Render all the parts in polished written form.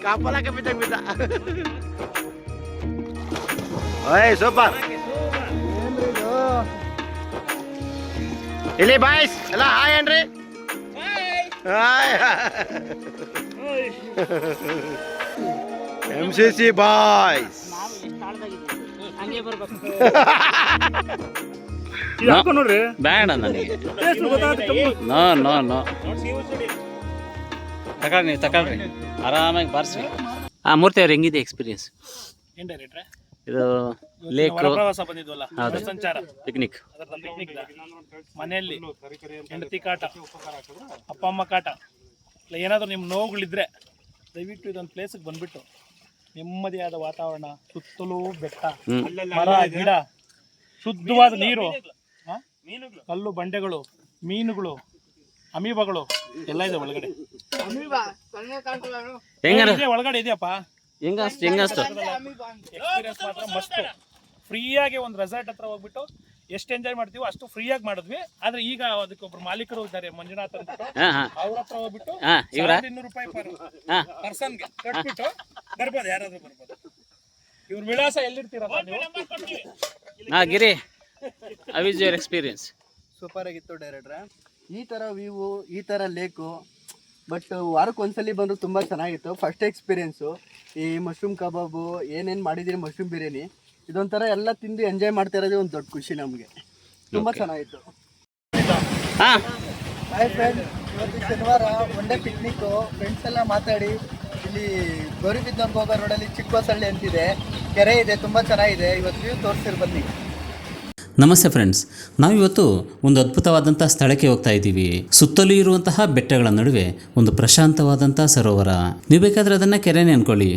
Kapal ka bita. Oy, super. Ili boys, ala hi Henry. Hi. MCC boys. ನೋಡ್ರಿ ಬೇಡ ನನಗೆ. No ತಗೊಳ್ರಿ ಆರಾಮಾಗಿ ಬಾರಿಸ್ರಿ. ಮೂರ್ತಿ ಅವ್ರು ಹೆಂಗಿದೆ ಎಕ್ಸ್ಪೀರಿಯನ್ಸ್? ಇದು ಲೇಕ್ ಪ್ರವಾಸ ಬಂದಿದ್ವಲ್ಲ, ಸಂಚಾರ ಪಿಕ್ನಿಕ್. ಮನೆಯಲ್ಲಿ ಹೆಂಡತಿ ಕಾಟ, ಅಪ್ಪ ಅಮ್ಮ ಕಾಟ, ಇಲ್ಲ ಏನಾದರೂ ನಿಮ್ಮ ನೋವುಗಳಿದ್ರೆ ದಯವಿಟ್ಟು ಇದೊಂದು ಪ್ಲೇಸಿಗೆ ಬಂದ್ಬಿಟ್ಟು ನೆಮ್ಮದಿಯಾದ ವಾತಾವರಣ, ಸುತ್ತಲೂ ಬೆಟ್ಟ, ಮರ ಗಿಡ, ಶುದ್ಧವಾದ ನೀರು, ಕಲ್ಲು ಬಂಡೆಗಳು, ಮೀನುಗಳು, ಅಮೀಬಗಳು ಎಲ್ಲ ಇದೆ ಒಳಗಡೆ. ಒಳಗಡೆ ಇದೆಯಪ್ಪ. ಹೆಂಗಸ್ತು ಎಕ್ಸ್ಪೀರಿಯನ್ಸ್ ಮಾತ್ರ ಮಸ್ತ್. ಫ್ರೀಯಾಗಿ ಒಂದು ರೆಸಾರ್ಟ್ ಹತ್ರ ಹೋಗ್ಬಿಟ್ಟು ಎಷ್ಟು ಎಂಜಾಯ್ ಮಾಡ್ತೀವೋ ಅಷ್ಟು ಫ್ರೀಯಾಗಿ ಮಾಡಿದ್ವಿ. ಆದ್ರೆ ಈಗ ಅದಕ್ಕೊಬ್ರು ಮಾಲೀಕರು ಇದ್ದಾರೆ, ಮಂಜುನಾಥ್ ಅಂತ, ಅವ್ರ ಹತ್ರ ಹೋಗ್ಬಿಟ್ಟು 200 ರೂಪಾಯಿ ಪರ್ಸನ್ಗೆ ಕಟ್ಬಿಟ್ಟು ಬರ್ಬೋದು, ಯಾರಾದ್ರೂ ಬರ್ಬೋದು. ಇವ್ರ ವಿಳಾಸ ಎಲ್ಲಿರ್ತೀರಲ್ಲ ನೀವು? Giri, how is your experience? Super ಆಗಿತ್ತು ಡೈರೆಕ್ಟ್ರೆ. ಈ ಥರ ವ್ಯೂವು, ಈ ಥರ ಲೇಕು, ಬಟ್ ವಾರಕ್ಕೆ ಒಂದ್ಸಲಿ ಬಂದರೂ ತುಂಬ ಚೆನ್ನಾಗಿತ್ತು. First experience. ಈ ಮಶ್ರೂಮ್ ಕಬಾಬು ಏನೇನು ಮಾಡಿದ್ದೀರಿ, ಮಶ್ರೂಮ್ ಬಿರಿಯಾನಿ, ಇದೊಂಥರ ಎಲ್ಲ ತಿಂದು ಎಂಜಾಯ್ ಮಾಡ್ತಾ ಇರೋದೇ ಒಂದು ದೊಡ್ಡ ಖುಷಿ ನಮಗೆ. ತುಂಬ ಚೆನ್ನಾಗಿತ್ತು. ಹಾಯ್ ಫ್ರೆಂಡ್ಸ್, ಇವತ್ತು ಶನಿವಾರ ಒನ್ ಡೇ ಪಿಕ್ನಿಕ್ಕು. ಫ್ರೆಂಡ್ಸ್ ಎಲ್ಲ ಮಾತಾಡಿ ಇಲ್ಲಿ ಗೌರಿಬಿದನೂರ್ಗೆ ಹೋಗೋ ರೋಡಲ್ಲಿ ಚಿಕ್ಕಬಸಳ್ಳಿ ಅಂತಿದೆ, ಕೆರೆ ಇದೆ, ತುಂಬ ಚೆನ್ನಾಗಿದೆ. ಇವತ್ತು ವ್ಯೂ ತೋರಿಸ್ತಿರ್ ಬನ್ನಿ. ನಮಸ್ತೆ ಫ್ರೆಂಡ್ಸ್, ನಾವಿವತ್ತು ಒಂದು ಅದ್ಭುತವಾದಂಥ ಸ್ಥಳಕ್ಕೆ ಹೋಗ್ತಾ ಇದ್ದೀವಿ. ಸುತ್ತಲೂ ಇರುವಂತಹ ಬೆಟ್ಟಗಳ ನಡುವೆ ಒಂದು ಪ್ರಶಾಂತವಾದಂಥ ಸರೋವರ. ನೀವು ಬೇಕಾದರೆ ಅದನ್ನು ಕೆರೆನೇ ಅನ್ಕೊಳ್ಳಿ.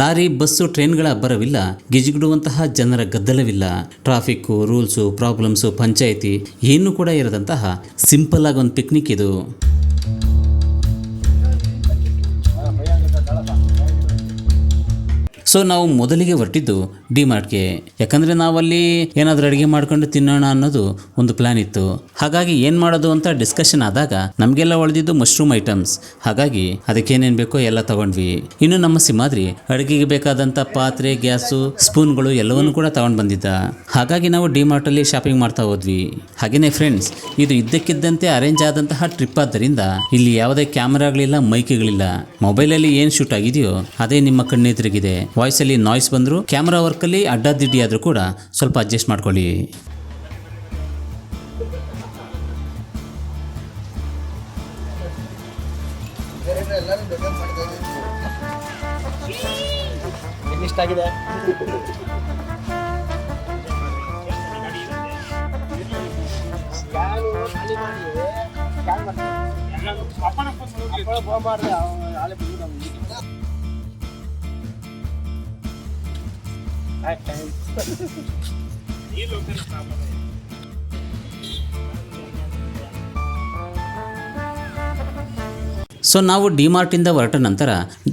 ಲಾರಿ, ಬಸ್ಸು, ಟ್ರೈನ್ಗಳ ಅಬ್ಬರವಿಲ್ಲ, ಗಿಜಿಗಿಡುವಂತಹ ಜನರ ಗದ್ದಲವಿಲ್ಲ, ಟ್ರಾಫಿಕ್ಕು, ರೂಲ್ಸು, ಪ್ರಾಬ್ಲಮ್ಸು, ಪಂಚಾಯಿತಿ ಏನೂ ಕೂಡ ಇರದಂತಹ ಸಿಂಪಲ್ ಆಗಿ ಒಂದು ಪಿಕ್ನಿಕ್ ಇದು. ಸೊ ನಾವು ಮೊದಲಿಗೆ ಹೊರಟಿದ್ದು ಡಿಮಾರ್ಟ್ಗೆ. ಯಾಕಂದರೆ ನಾವಲ್ಲಿ ಏನಾದರೂ ಅಡುಗೆ ಮಾಡ್ಕೊಂಡು ತಿನ್ನೋಣ ಅನ್ನೋದು ಒಂದು ಪ್ಲ್ಯಾನ್ ಇತ್ತು. ಹಾಗಾಗಿ ಏನು ಮಾಡೋದು ಅಂತ ಡಿಸ್ಕಷನ್ ಆದಾಗ ನಮಗೆಲ್ಲ ಉಳಿದಿದ್ದು ಮಶ್ರೂಮ್ ಐಟಮ್ಸ್. ಹಾಗಾಗಿ ಅದಕ್ಕೇನೇನು ಬೇಕೋ ಎಲ್ಲ ತಗೊಂಡ್ವಿ. ಇನ್ನು ನಮ್ಮ ಸಿಮಾದ್ರಿ ಅಡುಗೆಗೆ ಬೇಕಾದಂಥ ಪಾತ್ರೆ, ಗ್ಯಾಸು, ಸ್ಪೂನ್ಗಳು ಎಲ್ಲವನ್ನೂ ಕೂಡ ತಗೊಂಡು ಬಂದಿದ್ದ. ಹಾಗಾಗಿ ನಾವು ಡಿಮಾರ್ಟಲ್ಲಿ ಶಾಪಿಂಗ್ ಮಾಡ್ತಾ ಹೋದ್ವಿ. ಹಾಗೆಯೇ ಫ್ರೆಂಡ್ಸ್, ಇದು ಇದ್ದಕ್ಕಿದ್ದಂತೆ ಅರೇಂಜ್ ಆದಂತಹ ಟ್ರಿಪ್ ಆದ್ದರಿಂದ ಇಲ್ಲಿ ಯಾವುದೇ ಕ್ಯಾಮ್ರಾಗಳಿಲ್ಲ, ಮೈಕ್ಗಳಿಲ್ಲ. ಮೊಬೈಲಲ್ಲಿ ಏನು ಶೂಟ್ ಆಗಿದೆಯೋ ಅದೇ ನಿಮ್ಮ ಕಣ್ಣೆದುರಿಗಿದೆ. ವಾಯ್ಸಲ್ಲಿ ನಾಯ್ಸ್ ಬಂದರೂ, ಕ್ಯಾಮ್ರಾ ವರ್ಕಲ್ಲಿ ಅಡ್ಡಾದಿಡ್ಡಿ ಆದರೂ ಕೂಡ ಸ್ವಲ್ಪ ಅಡ್ಜಸ್ಟ್ ಮಾಡ್ಕೊಳ್ಳಿ. ಎಷ್ಟಾಗಿದೆ? ಸೊ ನಾವು ಡಿಮಾರ್ಟಿಂದ ಹೊರಟ ನಂತರ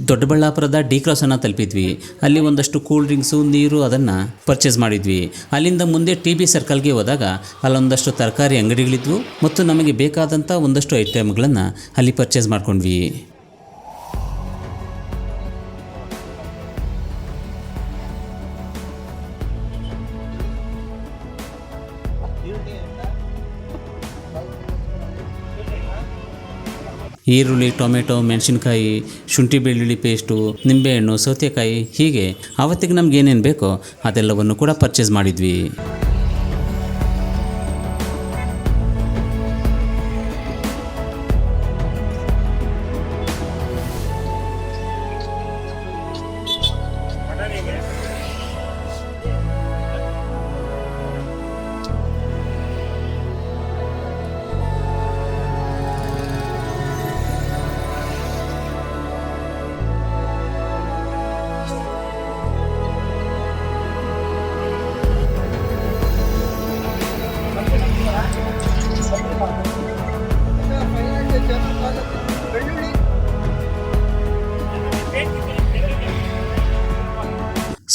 ದೊಡ್ಡಬಳ್ಳಾಪುರದ ಡಿ ಕ್ರಾಸನ್ನು ತಲುಪಿದ್ವಿ. ಅಲ್ಲಿ ಒಂದಷ್ಟು ಕೂಲ್ ಡ್ರಿಂಕ್ಸು, ನೀರು ಅದನ್ನು ಪರ್ಚೇಸ್ ಮಾಡಿದ್ವಿ. ಅಲ್ಲಿಂದ ಮುಂದೆ TB ಸರ್ಕಲ್ಗೆ ಹೋದಾಗ ಅಲ್ಲೊಂದಷ್ಟು ತರಕಾರಿ ಅಂಗಡಿಗಳಿದ್ವು ಮತ್ತು ನಮಗೆ ಬೇಕಾದಂಥ ಒಂದಷ್ಟು ಐಟಮ್ಗಳನ್ನು ಅಲ್ಲಿ ಪರ್ಚೇಸ್ ಮಾಡ್ಕೊಂಡ್ವಿ. ಈರುಳ್ಳಿ, ಟೊಮೆಟೊ, ಮೆಣಸಿನ್ಕಾಯಿ, ಶುಂಠಿ ಬೆಳ್ಳುಳ್ಳಿ ಪೇಸ್ಟು, ನಿಂಬೆಹಣ್ಣು, ಸೌತೆಕಾಯಿ, ಹೀಗೆ ಆವತ್ತಿಗೆ ನಮ್ಗೆ ಏನೇನು ಬೇಕೋ ಅದೆಲ್ಲವನ್ನು ಕೂಡ ಪರ್ಚೇಸ್ ಮಾಡಿದ್ವಿ.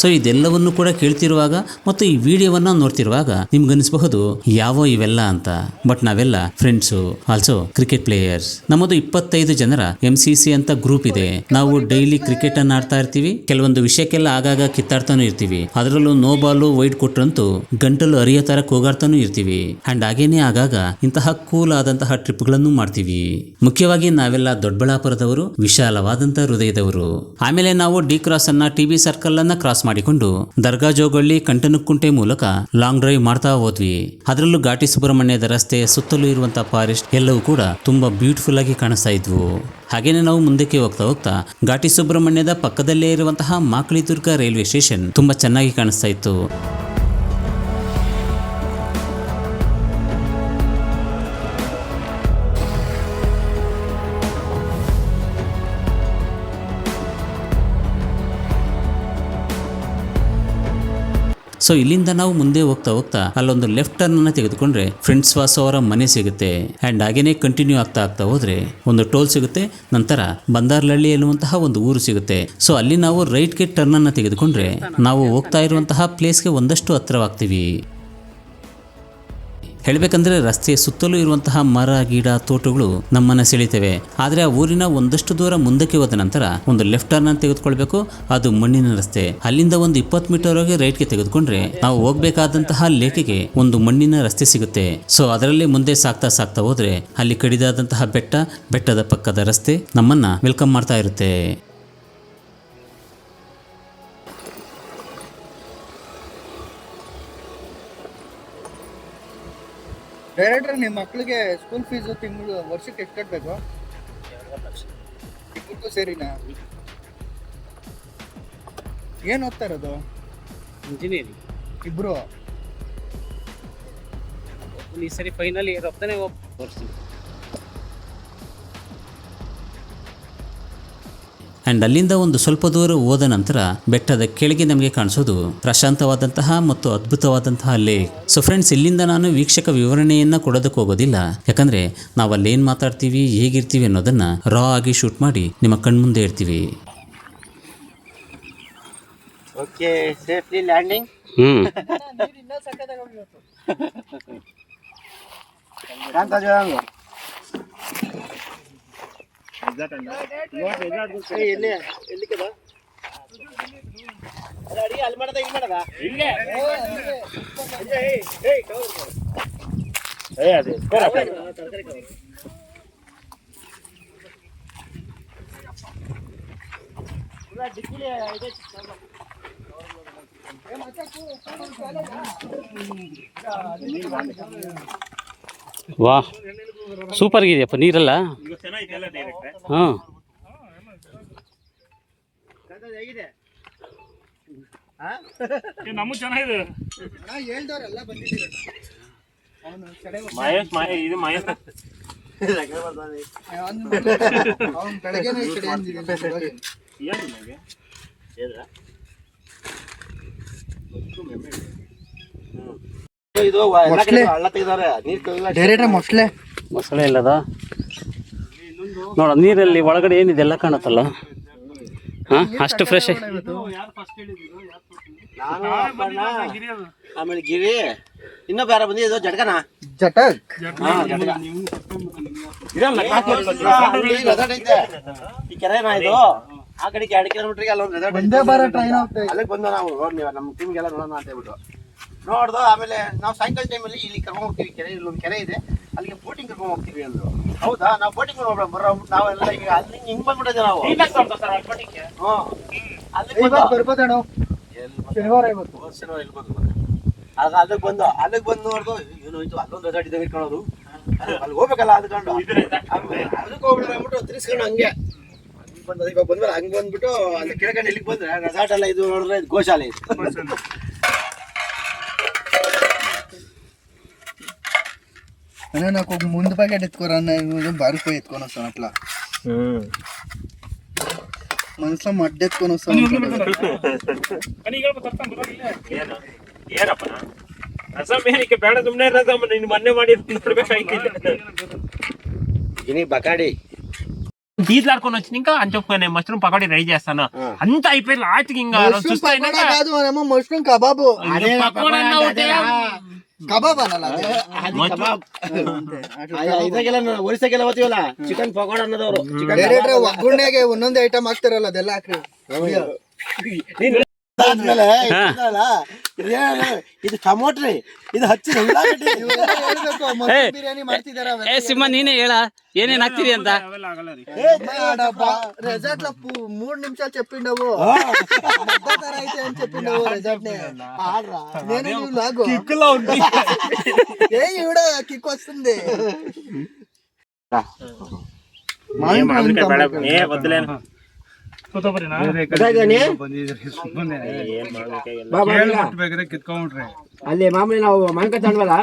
ಸೊ ಇದೆಲ್ಲವನ್ನು ಕೂಡ ಕೇಳ್ತಿರುವಾಗ ಮತ್ತು ಈ ವಿಡಿಯೋವನ್ನ ನೋಡ್ತಿರುವಾಗ ನಿಮ್ಗನ್ನಿಸಬಹುದು ಯಾವ ಇವೆಲ್ಲ ಅಂತ. ಬಟ್ ನಾವೆಲ್ಲ ಫ್ರೆಂಡ್ಸು, ಆಲ್ಸೋ ಕ್ರಿಕೆಟ್ ಪ್ಲೇಯರ್ಸ್. ನಮ್ಮದು 25 ಜನರ MCC ಅಂತ ಗ್ರೂಪ್ ಇದೆ. ನಾವು ಡೈಲಿ ಕ್ರಿಕೆಟ್ ಅನ್ನ ಆಡ್ತಾ ಇರ್ತೀವಿ. ಕೆಲವೊಂದು ವಿಷಯಕ್ಕೆಲ್ಲ ಆಗಾಗ ಕಿತ್ತಾಡ್ತಾನು ಇರ್ತೀವಿ. ಅದರಲ್ಲೂ ನೋ ಬಾಲು ವೈಡ್ ಕೊಟ್ರಂತೂ ಗಂಟಲು ಅರಿಯೋ ತರ ಕೂಗಾಡ್ತಾನು ಇರ್ತೀವಿ. ಅಂಡ್ ಹಾಗೇನೆ ಆಗಾಗ ಇಂತಹ ಕೂಲ್ ಆದಂತಹ ಟ್ರಿಪ್ ಗಳನ್ನು ಮಾಡ್ತೀವಿ. ಮುಖ್ಯವಾಗಿ ನಾವೆಲ್ಲ ದೊಡ್ಡಬಳ್ಳಾಪುರದವರು, ವಿಶಾಲವಾದಂತಹ ಹೃದಯದವರು. ಆಮೇಲೆ ನಾವು ಡಿ ಕ್ರಾಸ್ ಅನ್ನ TB ಸರ್ಕಲ್ ಅನ್ನ ಕ್ರಾಸ್ ಮಾಡಿಕೊಂಡು ದರ್ಗಾ ಜೋಗಳ್ಳಿ ಕಂಟನಕುಂಟೆ ಮೂಲಕ ಲಾಂಗ್ ಡ್ರೈವ್ ಮಾಡ್ತಾ ಹೋದ್ವಿ. ಅದರಲ್ಲೂ ಘಾಟಿ ಸುಬ್ರಹ್ಮಣ್ಯದ ರಸ್ತೆ, ಸುತ್ತಲೂ ಇರುವಂತಹ ಫಾರೆಸ್ಟ್ ಎಲ್ಲವೂ ಕೂಡ ತುಂಬಾ ಬ್ಯೂಟಿಫುಲ್ ಆಗಿ ಕಾಣಿಸ್ತಾ ಇದ್ವು. ಹಾಗೇನೆ ನಾವು ಮುಂದಕ್ಕೆ ಹೋಗ್ತಾ ಹೋಗ್ತಾ ಘಾಟಿ ಸುಬ್ರಹ್ಮಣ್ಯದ ಪಕ್ಕದಲ್ಲೇ ಇರುವಂತಹ ಮಾಕಳಿದುರ್ಗ ರೈಲ್ವೆ ಸ್ಟೇಷನ್ ತುಂಬಾ ಚೆನ್ನಾಗಿ ಕಾಣಿಸ್ತಾ ಇತ್ತು. ಸೊ ಇಲ್ಲಿಂದ ನಾವು ಮುಂದೆ ಹೋಗ್ತಾ ಹೋಗ್ತಾ ಅಲ್ಲೊಂದು ಲೆಫ್ಟ್ ಟರ್ನ್ ಅನ್ನ ತೆಗೆದುಕೊಂಡ್ರೆ ಫ್ರೆಂಡ್ಸ್ ವಾಸು ಅವರ ಮನೆ ಸಿಗುತ್ತೆ. ಅಂಡ್ ಹಾಗೇನೆ ಕಂಟಿನ್ಯೂ ಆಗ್ತಾ ಹೋದ್ರೆ ಒಂದು ಟೋಲ್ ಸಿಗುತ್ತೆ. ನಂತರ ಬಂದಾರ್ಲಹಳ್ಳಿ ಎನ್ನುವಂತಹ ಒಂದು ಊರು ಸಿಗುತ್ತೆ. ಸೊ ಅಲ್ಲಿ ನಾವು ರೈಟ್ಗೆ ಟರ್ನ್ ಅನ್ನ ತೆಗೆದುಕೊಂಡ್ರೆ ನಾವು ಹೋಗ್ತಾ ಇರುವಂತಹ ಪ್ಲೇಸ್ಗೆ ಒಂದಷ್ಟು ಹತ್ರವಾಗ್ತೀವಿ. ಹೇಳಬೇಕಂದ್ರೆ ರಸ್ತೆಯ ಸುತ್ತಲೂ ಇರುವಂತಹ ಮರ, ಗಿಡ, ತೋಟಗಳು ನಮ್ಮನ್ನ ಸೆಳೀತವೆ. ಆದರೆ ಆ ಊರಿನ ಒಂದಷ್ಟು ದೂರ ಮುಂದಕ್ಕೆ ಹೋದ ನಂತರ ಒಂದು ಲೆಫ್ಟ್ ಟರ್ನ್ ಅನ್ನು ತೆಗೆದುಕೊಳ್ಬೇಕು. ಅದು ಮಣ್ಣಿನ ರಸ್ತೆ. ಅಲ್ಲಿಂದ ಒಂದು 20 ಮೀಟರ್ ವರೆಗೆ ರೈಟ್ಗೆ ತೆಗೆದುಕೊಂಡ್ರೆ ನಾವು ಹೋಗ್ಬೇಕಾದಂತಹ ಲೇಕಿಗೆ ಒಂದು ಮಣ್ಣಿನ ರಸ್ತೆ ಸಿಗುತ್ತೆ. ಸೊ ಅದರಲ್ಲಿ ಮುಂದೆ ಸಾಕ್ತಾ ಹೋದ್ರೆ ಅಲ್ಲಿ ಕಡಿದಾದಂತಹ ಬೆಟ್ಟದ ಪಕ್ಕದ ರಸ್ತೆ ನಮ್ಮನ್ನ ವೆಲ್ಕಮ್ ಮಾಡ್ತಾ ಇರುತ್ತೆ. ಡೈರೆಕ್ಟರ್, ನಿಮ್ಮ ಮಕ್ಕಳಿಗೆ ಸ್ಕೂಲ್ ಫೀಸು ವರ್ಷಕ್ಕೆ ಎಷ್ಟು ಕಟ್ಟಬೇಕು? ಇಬ್ಬರಿಗೂ ಸೇರಿನಾ? ಏನು ಓದ್ತಾ ಇರೋದು? ಇಂಜಿನಿಯರಿಂಗ್. ಇಬ್ರು? ಈ ಸರಿ ಫೈನಲ್ ಇಯರ್ ಹೋಗ್ತಾನೆ ಬರ್ತೀವಿ. ಅಂಡ್ ಅಲ್ಲಿಂದ ಒಂದು ಸ್ವಲ್ಪ ದೂರ ಹೋದ ನಂತರ ಬೆಟ್ಟದ ಕೆಳಗೆ ನಮಗೆ ಕಾಣಿಸೋದು ಪ್ರಶಾಂತವಾದಂತಹ ಮತ್ತು ಅದ್ಭುತವಾದಂತಹ ಲೇಕ್. ಸೊ ಫ್ರೆಂಡ್ಸ್, ಇಲ್ಲಿಂದ ನಾನು ವೀಕ್ಷಕ ವಿವರಣೆಯನ್ನ ಕೊಡೋದಕ್ಕೆ ಹೋಗೋದಿಲ್ಲ. ಯಾಕಂದ್ರೆ ನಾವು ಅಲ್ಲೇನ್ ಮಾತಾಡ್ತೀವಿ, ಹೇಗಿರ್ತೀವಿ ಅನ್ನೋದನ್ನ ರಾ ಆಗಿ ಶೂಟ್ ಮಾಡಿ ನಿಮ್ಮ ಕಣ್ಮುಂದೆ ಇರ್ತೀವಿ. Okay, safely landing. ಎಲ್ಲಿ ಕದ ಅಡಿ ಅಲ್ಲಿ ಮಾಡದ ಹಿಂಗ್ ಮಾಡದ ಹಿಂಗೆ ಅದೇ ಡಿಕ್ಕಿಲಿ ಇದೆ. ವಾ, ಸೂಪರ್ ಆಗಿದೆಯಪ್ಪ ನೀರೆಲ್ಲ. ಹಾಂ, ನಮಗ್ ಚೆನ್ನಾಗಿದೆ. ಹೇಳ್ದವ್ರೆಲ್ಲ ಬಂದಿದ್ದೀರ. ಮಹೇಶ್ ಇದು ಮಹೇಶ್ ಅವ್ನು ಬೆಳಗ್ಗೆನೇ ಈ ಕಡೆ ಅಂದಿದ್ದಾನೆ. ಇದು ಹಳ್ಳ ತೆಗೆದವ್ರೆ, ನೀರು ಮೊಸಳೆ ಮೊಸಳೆ ಇಲ್ಲದ ನೋಡ. ನೀರಲ್ಲಿ ಒಳಗಡೆ ಏನಿದೆ ಎಲ್ಲ ಕಾಣುತ್ತಲ್ಲ. ಹಾಂ, ಅಷ್ಟು ಫ್ರೆಶ್. ಆಮೇಲೆ ಗಿರಿ ಇನ್ನೊಬ್ಬ ಯಾರ ಬಂದಿದ್ದು ಜಟಕನ ಜಟಕ್ ಈ ಕೆರೆನಾ ಇದು? ಆ ಕಡೆಗೆ 2 ಕಿಲೋಮೀಟರ್ಗೆ ಅಲ್ಲೊಂದು ರೆಸಾರ್ಟ್ ಅಲ್ಲಿಗೆ ಬಂದ ನಾವು ನಮ್ಮ ಟೀಮ್ಗೆಲ್ಲ ನೋಡೋಣ ಅಂತ ಹೇಳ್ಬಿಟ್ಟು ನೋಡ್ದು. ಆಮೇಲೆ ನಾವು ಸಾಯಂಕಾಲ ಟೈಮಲ್ಲಿ ಇಲ್ಲಿ ಕರ್ಕೊಂಡು ಹೋಗ್ತೀವಿ. ಕೆರೆ ಇಲ್ಲೊಂದು ಕೆರೆ ಇದೆ, ಅಲ್ಲಿಗೆ ಬೋಟಿಂಗ್ ಕರ್ಕೊಂಡು ಹೋಗ್ತೀವಿ ಅಂದ್ರು. ಹೌದಾ, ನಾವು ಬೋಟಿಂಗ್ ಬರೋ ನಾವೆಲ್ಲ ಈಗ ಅಲ್ಲಿ ಹಿಂಗ್ ಬಂದ್ಬಿಟ್ಟಿದೆ ನಾವು. ಬರ್ಬೋದಣ್ಣ, ಶನಿವಾರ ಇವತ್ತು ಅಲ್ಲಿಗೆ ಬಂದು ನೋಡ್ದು ಏನು ಹೋಯ್ತು, ಅಲ್ಲೊಂದು ರೆಸಾರ್ಟ್ ಇದ್ದಾಗ ಇಟ್ಕೊಳ್ಳೋದು, ಅಲ್ಲಿ ಹೋಗ್ಬೇಕಲ್ಲ ಅದಕೊಂಡು ಅದಕ್ಕೆ ಹೋಗ್ಬಿಟ್ಟು ತಿರ್ಸ್ಕೊಂಡು ಹಂಗೆ ಬಂದ. ಇವಾಗ ಬಂದ್ಮೇಲೆ ಹಂಗೆ ಬಂದ್ಬಿಟ್ಟು ಅಲ್ಲಿ ಕೆಳಗಡೆ ಇಲ್ಲಿಗೆ ಬಂದ್ರೆ ರೆಸಾರ್ಟ್ ಎಲ್ಲ ಇದು ನೋಡಿದ್ರೆ ಇದು ಗೋಶಾಲೆ ಇದು. నాకు ముందు ప్యాకెట్ ఎత్తుకోరా బారిపోయి ఎత్తుకొని వస్తాను అట్లా మనసులో మడ్డ ఎత్తుకొని వస్తాను. ಏನಪ್ಪ ರಸಮ್ ಏನಕ್ಕೆ ಬೇಡ, ಸುಮ್ಮನೆ ರಸಮ್ ನೀನು ಮೊನ್ನೆ ಮಾಡಿ ನೋಡ್ಬೇಕಾಗಿಲ್ಲ. ಬಕಾಡಿ తీర్లాడుకొని వచ్చినాక అంచెప్పుకొని మష్రూమ్ పకోడీ రెడీ చేస్తాను అంత అయిపోయి లాస్ట్కి ఇంకా మష్రూమ్ పకోడా కాదు మనము మష్రూమ్ కబాబు కబాబ్ అనాలి ಒರಿಸ್ಸಾಗೆಲ್ಲ ಓದ್ತೀವಲ್ಲ ಚಿಕನ್ ಪಕೋಡ ಅನ್ನೋದವ್ರು ಡೈರೆಕ್ಟ್ರೆ ಒಗ್ಗರಣೆಗೆ ಒಂದೊಂದು ಐಟಮ್ ಹಾಕ್ತಾರಲ್ಲ ಅದೆಲ್ಲ ಹಾಕ್ರಿ ಆದ್ಮೇಲೆ ಇದು ಟಮೋಟ್ರಿ ಇದು ಹಚ್ಚಿ ಬಿರಿಯಾನಿ ಮಾಡ್ತಿದಾರ ಏ ಸಿಂಹ ನೀನೇ ಹೇಳ ಏನೇನ್ ಹಾಕ್ತಿದಿ ಅಂತ. ರೆಸಾರ್ಟ್ లో 3 నిమిషాలు చెప్పిండవు ತರ అయితే అని చెప్పిండవు ರೆಸಾರ್ಟ್ నేను నువ్వు లాగు ఏ ఈవిడ కిక్ వస్తుంది. ಅಲ್ಲಿ ಮಾಮೂಲಿ ನಾವು ಮಾವಿನಕಾಯಿ ತಗೊಂಡ್ವಲ್ಲ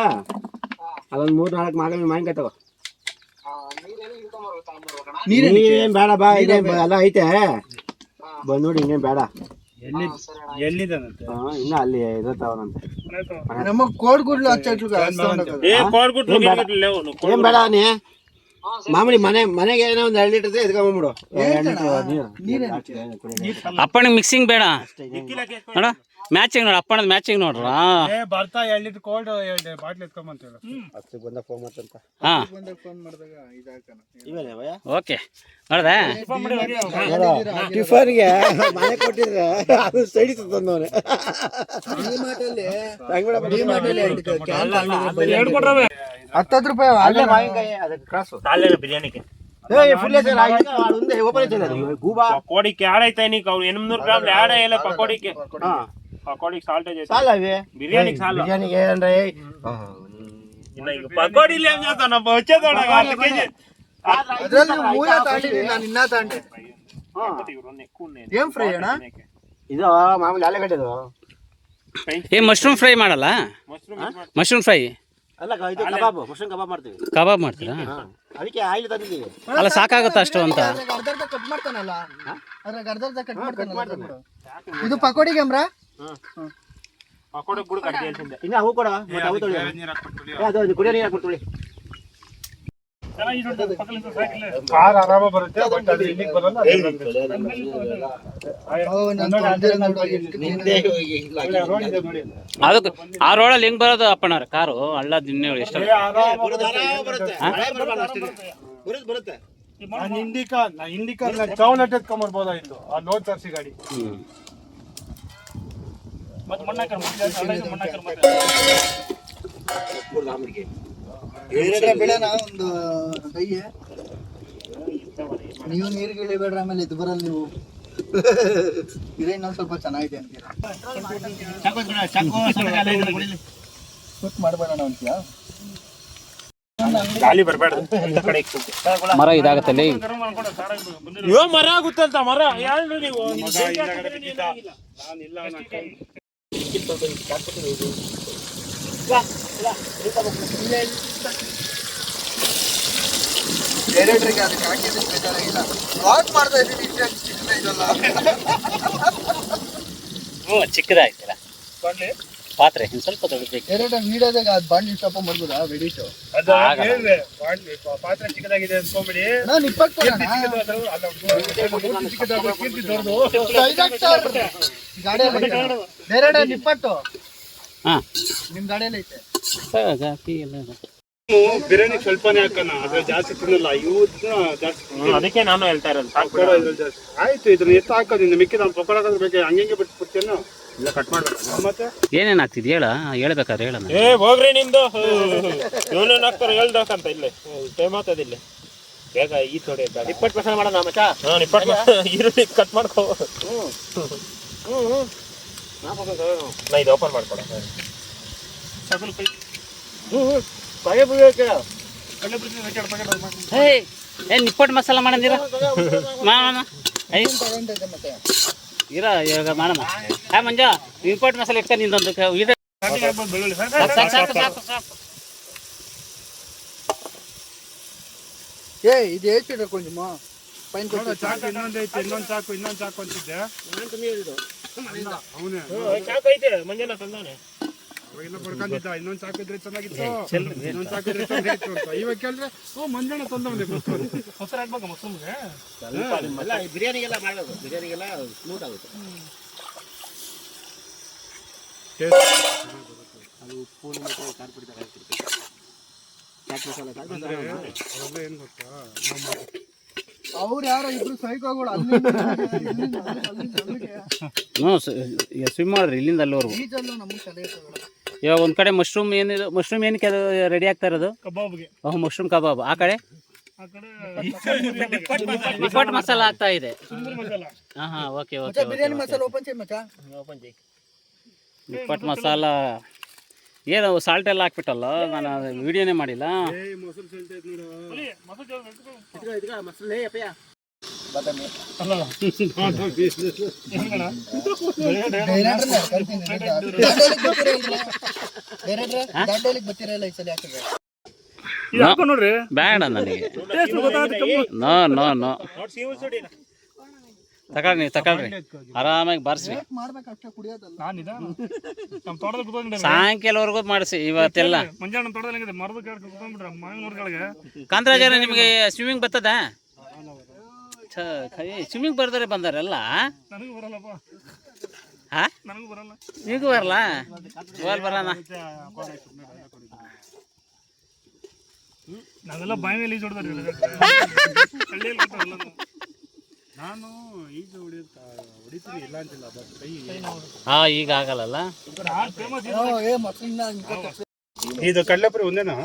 ಅದೊಂದ್ 3-4 ಮಾವಿನಕಾಯಿ ತಗೋ. ನೀರೇನ್ ಬೇಡ ಬಾ ಇದೆ ಎಲ್ಲ ಐತೆ ಬಂದ್ ನೋಡಿ ಇನ್ನೇನ್ ಬೇಡ. ಇನ್ನ ಅಲ್ಲಿ ಇರತ್ತವನಂತೆ ನಮ್ಮ ಕೋಡ್ಗುಡ್ಲು ಹಚ್ಚಟ್ಲು ಏನ್ ಬೇಡ ನೀ ಮಾಮೂಲಿ ಮನೆಗೆ ಏನೋ ಒಂದ್ 2 ಲೀಟರ್ ಎದ್ಕೊಂಡ್ಬಿಡು. ಅಪ್ಪನಿಗೆ ಮಿಕ್ಸಿಂಗ್ ಬೇಡ ನೋಡ ಮ್ಯಾಚಿಂಗ್ ನೋಡ ಅಪ್ಪನದ್ ಮ್ಯಾಚಿಂಗ್ ನೋಡ್ರ ಬರ್ತಾ 2 ಲೀಟರ್ ಕೋಲ್ಡ್ ಬಾಟ್ಲಿ ಎತ್ಕೊಂಬಂತ ಹಾ ಓಕೆ ನೋಡ್ದೆ ಟಿಫನ್ಗೆ ಮನೆ ಕೊಟ್ಟಿದ್ರೆ ಅದು ಸೈಡ್ ತಂದವನೆ ₹10 ಅಲ್ಲೇ ಮಾವಿನಕಾಯಿ ಅದಕ್ಕೆ ಕ್ರಾಸು బిర్యానీకి ఫుల్ గూబా పకోడీకి యాడ్ అయితే నీకు 800 గ్రాములు యాడ్ అయ్యేలా పకోడీకి పకోడీకి సాల్ట్ చాలు అవి బిర్యానీకి చాలు బిర్యానీకి ఏంటంటే పకోడీలు ఏం చేస్తాను వచ్చేదాడు ಅದ್ರಲ್ಲಿ ಮೂಲ ತಾಂಡಿನಿ ನಾನು ಇನ್ನ ತಾಂಡೆ ಏನ್ ಫ್ರೈ ಅಣ್ಣ ಇದು ಮಾಮೂಲಿ ಆಲೂಗಡ್ಡೆದು ಏ ಮಶ್ರೂಮ್ ಫ್ರೈ ಮಾಡಲ್ಲ ಮಶ್ರೂಮ್ ಫ್ರೈ ಅಲ್ಲ ಇದು ಕಬಾಬ್ ಮಶ್ರೂಮ್ ಕಬಾಬ್ ಮಾಡ್ತೀವಿ ಕಬಾಬ್ ಮಾಡ್ತೀರಾ ಅದಕ್ಕೆ ಆಯಿಲ್ ತಂದಿದ್ದೀವಿ ಅಲ್ಲ ಸಾಕಾಗುತ್ತಾ ಅಷ್ಟು ಅಂತ ಅರ್ಧರ್ಧ ಕಟ್ ಮಾಡ್ತಾನಲ್ಲ ಅದ್ರಾಗ ಅರ್ಧರ್ಧ ಕಟ್ ಮಾಡ್ತಾನಲ್ಲ ಇದು ಪಕೋಡಿಗೆ ಅಮ್ರ ಪಕೋಡಿ ಕೂಡ ಕಟ್ಟಿ ಹೇಳ್ತಿದ್ದೆ ಇನ್ನ ಅವು ಕೊಡ ಮತ್ತೆ ಅವು ತೊಳಿ ಅದು ಕುಡಿಯೋ ನೀರು ಹಾಕ್ಬಿಟ್ಟು ಕಾರ್ ಆರಾಮ ಬರುತ್ತೆ ಬಟ್ ಅದು ಇಲ್ಲಿಗೆ ಬರಲ್ಲ ಅದಕ್ಕೆ ಆ ರೋಡಲ್ಲಿ ಹೆಂಗ್ ಬರೋದು ಅಪ್ಪನವ್ರ ಕಾರು ಹಳ್ಳ ದಿನ್ನೆ ಎಷ್ಟು ಬರುತ್ತೆ ಇಂಡಿಕಾ ಚೌಲಟ್ ಎತ್ಕೊಂಬರ್ಬೋದಾಗಿತ್ತು ಆ ಲೋಡ್ ತರಿಸಿ ಗಾಡಿ ಮತ್ತೆ ಬೆಳೆನ ಒಂದು ಕೈಗೆ ನೀವು ನೀರು ಗಿಳಿಬೇಡ್ರ ಆಮೇಲೆ ಇದು ಬರಲ್ಲ ನೀವು ಇದೇ ಇನ್ನೊಂದು ಸ್ವಲ್ಪ ಚೆನ್ನಾಗಿದೆ ಅಂತೀರಾ ಕುಕ್ ಮಾಡಬೇಡ ಅಂತೀಯಾ ಗಾಳಿ ಬರಬೇಡ ಮರ ಇದಾಗತ್ತಲ್ಲಿ ಮರ ಆಗುತ್ತಂತ ಮರ ಯಾರು ನೀವು ಡೈರೆಕ್ಟ್ರಿಗೆ ಅದಕ್ಕೆ ಹಾಕಿದ್ರೆ ಬೇಜಾರಾಗಿಲ್ಲ ವಾಕ್ ಮಾಡ್ತಾ ಇದ್ದೀನಿ ಇದಲ್ಲ ಚಿಕ್ಕದಾಯ್ತಲ್ಲ ಪಾತ್ರೆ ಸ್ವಲ್ಪ ದೊಡ್ಡಬೇಕು ಡೈರೆಕ್ಟ್ ನೀಡೋದಾಗ ಅದು ಬಾಂಡ್ ಸ್ವಲ್ಪ ಮಾಡ್ಬೋದಾ ವೆಡಿಟು ಪಾತ್ರೆ ಚಿಕ್ಕದಾಗಿದೆ ಅನ್ಕೊಂಬಿಡಿ ನಾನು 20 ಗಾಡಿಯಲ್ಲಿ ಡೈರೆಕ್ಟ್ 20 ಹಾ ನಿಮ್ ಗಾಡಿಯಲ್ಲಿ ಐತೆ ಜಾಸ್ತಿ ಎಲ್ಲ ಬಿರಿಯಾನಿ ಸ್ವಲ್ಪನೇ ಹಾಕೋಣ ಅದ್ರ ಜಾಸ್ತಿ ತಿನ್ನಲ್ಲ ಇವತ್ತು ಜಾಸ್ತಿ ಅದಕ್ಕೆ ನಾನು ಹೇಳ್ತಾ ಇರೋದು ಆಯ್ತು ಇದನ್ನ ಎತ್ತ ಹಾಕೋದ್ರಿಂದ ಮಿಕ್ಕಿದ ಪಕೋಡ ಬೇಕು ಹಂಗೆ ಬಿಟ್ಬಿಡ್ತೇನೋ ಇಲ್ಲ ಕಟ್ ಮಾಡ್ಬೇಕು ಮತ್ತೆ ಏನೇನು ಆಗ್ತಿದ್ ಹೇಳ್ಬೇಕಾದ್ರೆ ಹೇಳ ಏ ಹೋಗ್ರಿ ನಿಮ್ದು ಏನೇನು ಹಾಕ್ತಾರೆ ಹೇಳ್ಬೇಕಂತ ಇಲ್ಲೇ ಟೈಮ್ ಆಗ್ತದೆ ಇಲ್ಲೇ ಬೇಗ ಈ ಥೋಡೆ 20% ಮಾಡೋಣ ಮಚ್ಚ 20 ಈರುಳ್ಳಿ ಕಟ್ ಮಾಡ್ಕೋ ನಾ ಇದು ಓಪನ್ ಮಾಡ್ಕೊಡ ಏನ್ ನಿಪ್ಪಟ್ಟು ಮಸಾಲ ಮಾಡಂದಿರ ಮಾಡೋಣ ಇರ ಇವಾಗ ಮಾಡೋಣ ಮಂಜ ನಿಪ್ಪಟ್ಟು ಮಸಾಲೆ ಇಟ್ಕ ನಿಂದೊಂದು ಇದೆ ಸಾಕು ಏ ಇದು ಹೇಳ್ತಿಡ್ರ ಕೊಂಚಮ ಪೈನ್ ಚಾಕು ಇನ್ನೊಂದು ಚಾಕು ಅಂತಿದ್ದೆ ಚಾಕು ಐತೆ ಮಂಜನ ತಂದಾನೆ ಇನ್ನೊಂದು ಸಾಕಿದ್ರೆ ಚೆನ್ನಾಗಿತ್ತು, ಇನ್ನೊಂದು ಸಾಕಿದ್ರೆ ಚೆನ್ನಾಗಿತ್ತು ಅಂತ. ಇವಾಗ ಕೇಳಿದ್ರೆ ಮಂಜಣ್ಣ ತಂದವನೇ ಮೊಸರು ಹಾಕ್ಬೇಕು ಮೊಸರಿಗೆ. ಅಲ್ಲ ಬಿರಿಯಾನಿಗೆಲ್ಲ ಮಾಡೋದು, ಬಿರಿಯಾನಿಗೆಲ್ಲ ಸ್ಮೂತ್ ಆಗುತ್ತೆ. ಅದು ಉಪ್ಪು ಮತ್ತು ಖಾರ ಪುಡಿ ತಗೊಂಡಿರ್ತೀವಿ. ಚಾಟ್ ಮಸಾಲೆ ಏನು ಗೊತ್ತಾ, ಅವ್ರು ಯಾರೋ ಇಬ್ರು ಸೈಕೋಗಳು ಸ್ವಿಮ್ ಮಾಡ್ರಿ ಇಲ್ಲಿಂದ ಅಲ್ಲಿವರೆಗೂ. ಈಜಲ್ಲೂ ನಮ್ಗೆ ತಲೆ ಇರ್ತವೆ. ಇವಾಗ ಒಂದು ಕಡೆ ಮಶ್ರೂಮ್ ಏನಿದೆ, ಮಶ್ರೂಮ್ ಏನಕ್ಕೆ ಅದು ರೆಡಿ ಆಗ್ತಾ ಇರೋದು? ಕಬಾಬ್ಗೆ. ಓಹ್ ಮಶ್ರೂಮ್ ಕಬಾಬ್. ಆ ಕಡೆ ಆ ಕಡೆ ನಿಪ್ಪಟ್ಟು ಮಸಾಲ ಆಗ್ತಾ ಇದೆ. ಸುಂದರ ಮಸಾಲ. ಹಾಂ ಓಕೆ ಮಚ್ಚ ಓಕೆ. ಬಿರಿಯಾನಿ ಮಸಾಲ ಓಪನ್ ಚೇ ಮಚ್ಚ. ನಿಪ್ಪಟ್ಟು ಮಸಾಲ ಏನು ಸಾಲ್ಟ್ ಎಲ್ಲ ಹಾಕ್ಬಿಟ್ಟಲ್ಲ, ನಾನು ವಿಡಿಯೋನೇ ಮಾಡಿಲ್ಲ. ಮೊಸರು ಸೆಲ್ತಾ ಇತ್ತು ನೋಡು. ಮೊಸರು ಮಸಾಲೆ ಅಪ್ಪಯ್ಯ ಬಾದಾಮಿ ಅಲ್ಲ ದಾಂಡೇಲಿಗೆ ಬರ್ತಿರಲ್ಲ ಈ ಸಲ ಯಾಕೆ ನೋಡ್ರಿ. ಬೇಡ ನನಗೆ. ನೋ ನೋ ನೋ ತಗೊಳ್ರಿ ಆರಾಮಾಗಿ ಬರ್ಸಿ. ಮಾಡ್ಬೇಕು ಅಷ್ಟೇ, ಕುಡಿಯೋದಲ್ಲ. ನಮ್ಮ ತೋಟದಲ್ಲಿ ಕುತ್ಕೊಂಡ್ರೆ ಸಾಯಂಕಾಲವರೆಗೂ ಮಾಡಿಸಿ ಇವತ್ತೆಲ್ಲ. ಮಂಜಾಣ ತೋಟದಲ್ಲಿ ಹೆಂಗಿದೆ, ಮರದ ಕೆಳಗೆ ಕುತ್ಕೊಂಡ್ಬಿಟ್ರೆ ಮಾವಿನವರ್ಗಳಿಗೆ. ಕಾಂತರಾಜರ ನಿಮಗೆ ಸ್ವಿಮ್ಮಿಂಗ್ ಬರ್ತದ? ಸ್ವಿಮ್ಮಿಂಗ್ ಬರ್ತಾರೆ ಬಂದಾರಲ್ಲ. ನನಗೂ ಬರಲ್ಲಪ್ಪ. ಹಾ ನನಗೂ ಬರಲ್ಲ. ನಿಮಗೂ ಬರಲ್ಲ? ಬರೋಣ. ನಾವೆಲ್ಲ ಬಾಯಿ ಮೇಲೆ ಈಜು ಹೊಡೆದ್ರಿ ಹಳ್ಳಿಯಲ್ಲಿ ಗೊತ್ತಲ್ಲ. ನಾನು ಈಜು ಹೊಡಿತೀನಿ ಇಲ್ಲ ಅಂತಿಲ್ಲ, ಬಟ್ ಕೈ ಈಗ ಆಗಲ್ಲ. ಫೇಮಸ್ ಏ ಮಕ್ಕಳನ್ನ ಇದು ಕಡ್ಲೆಪುರಿ ಒಂದೇನಾ?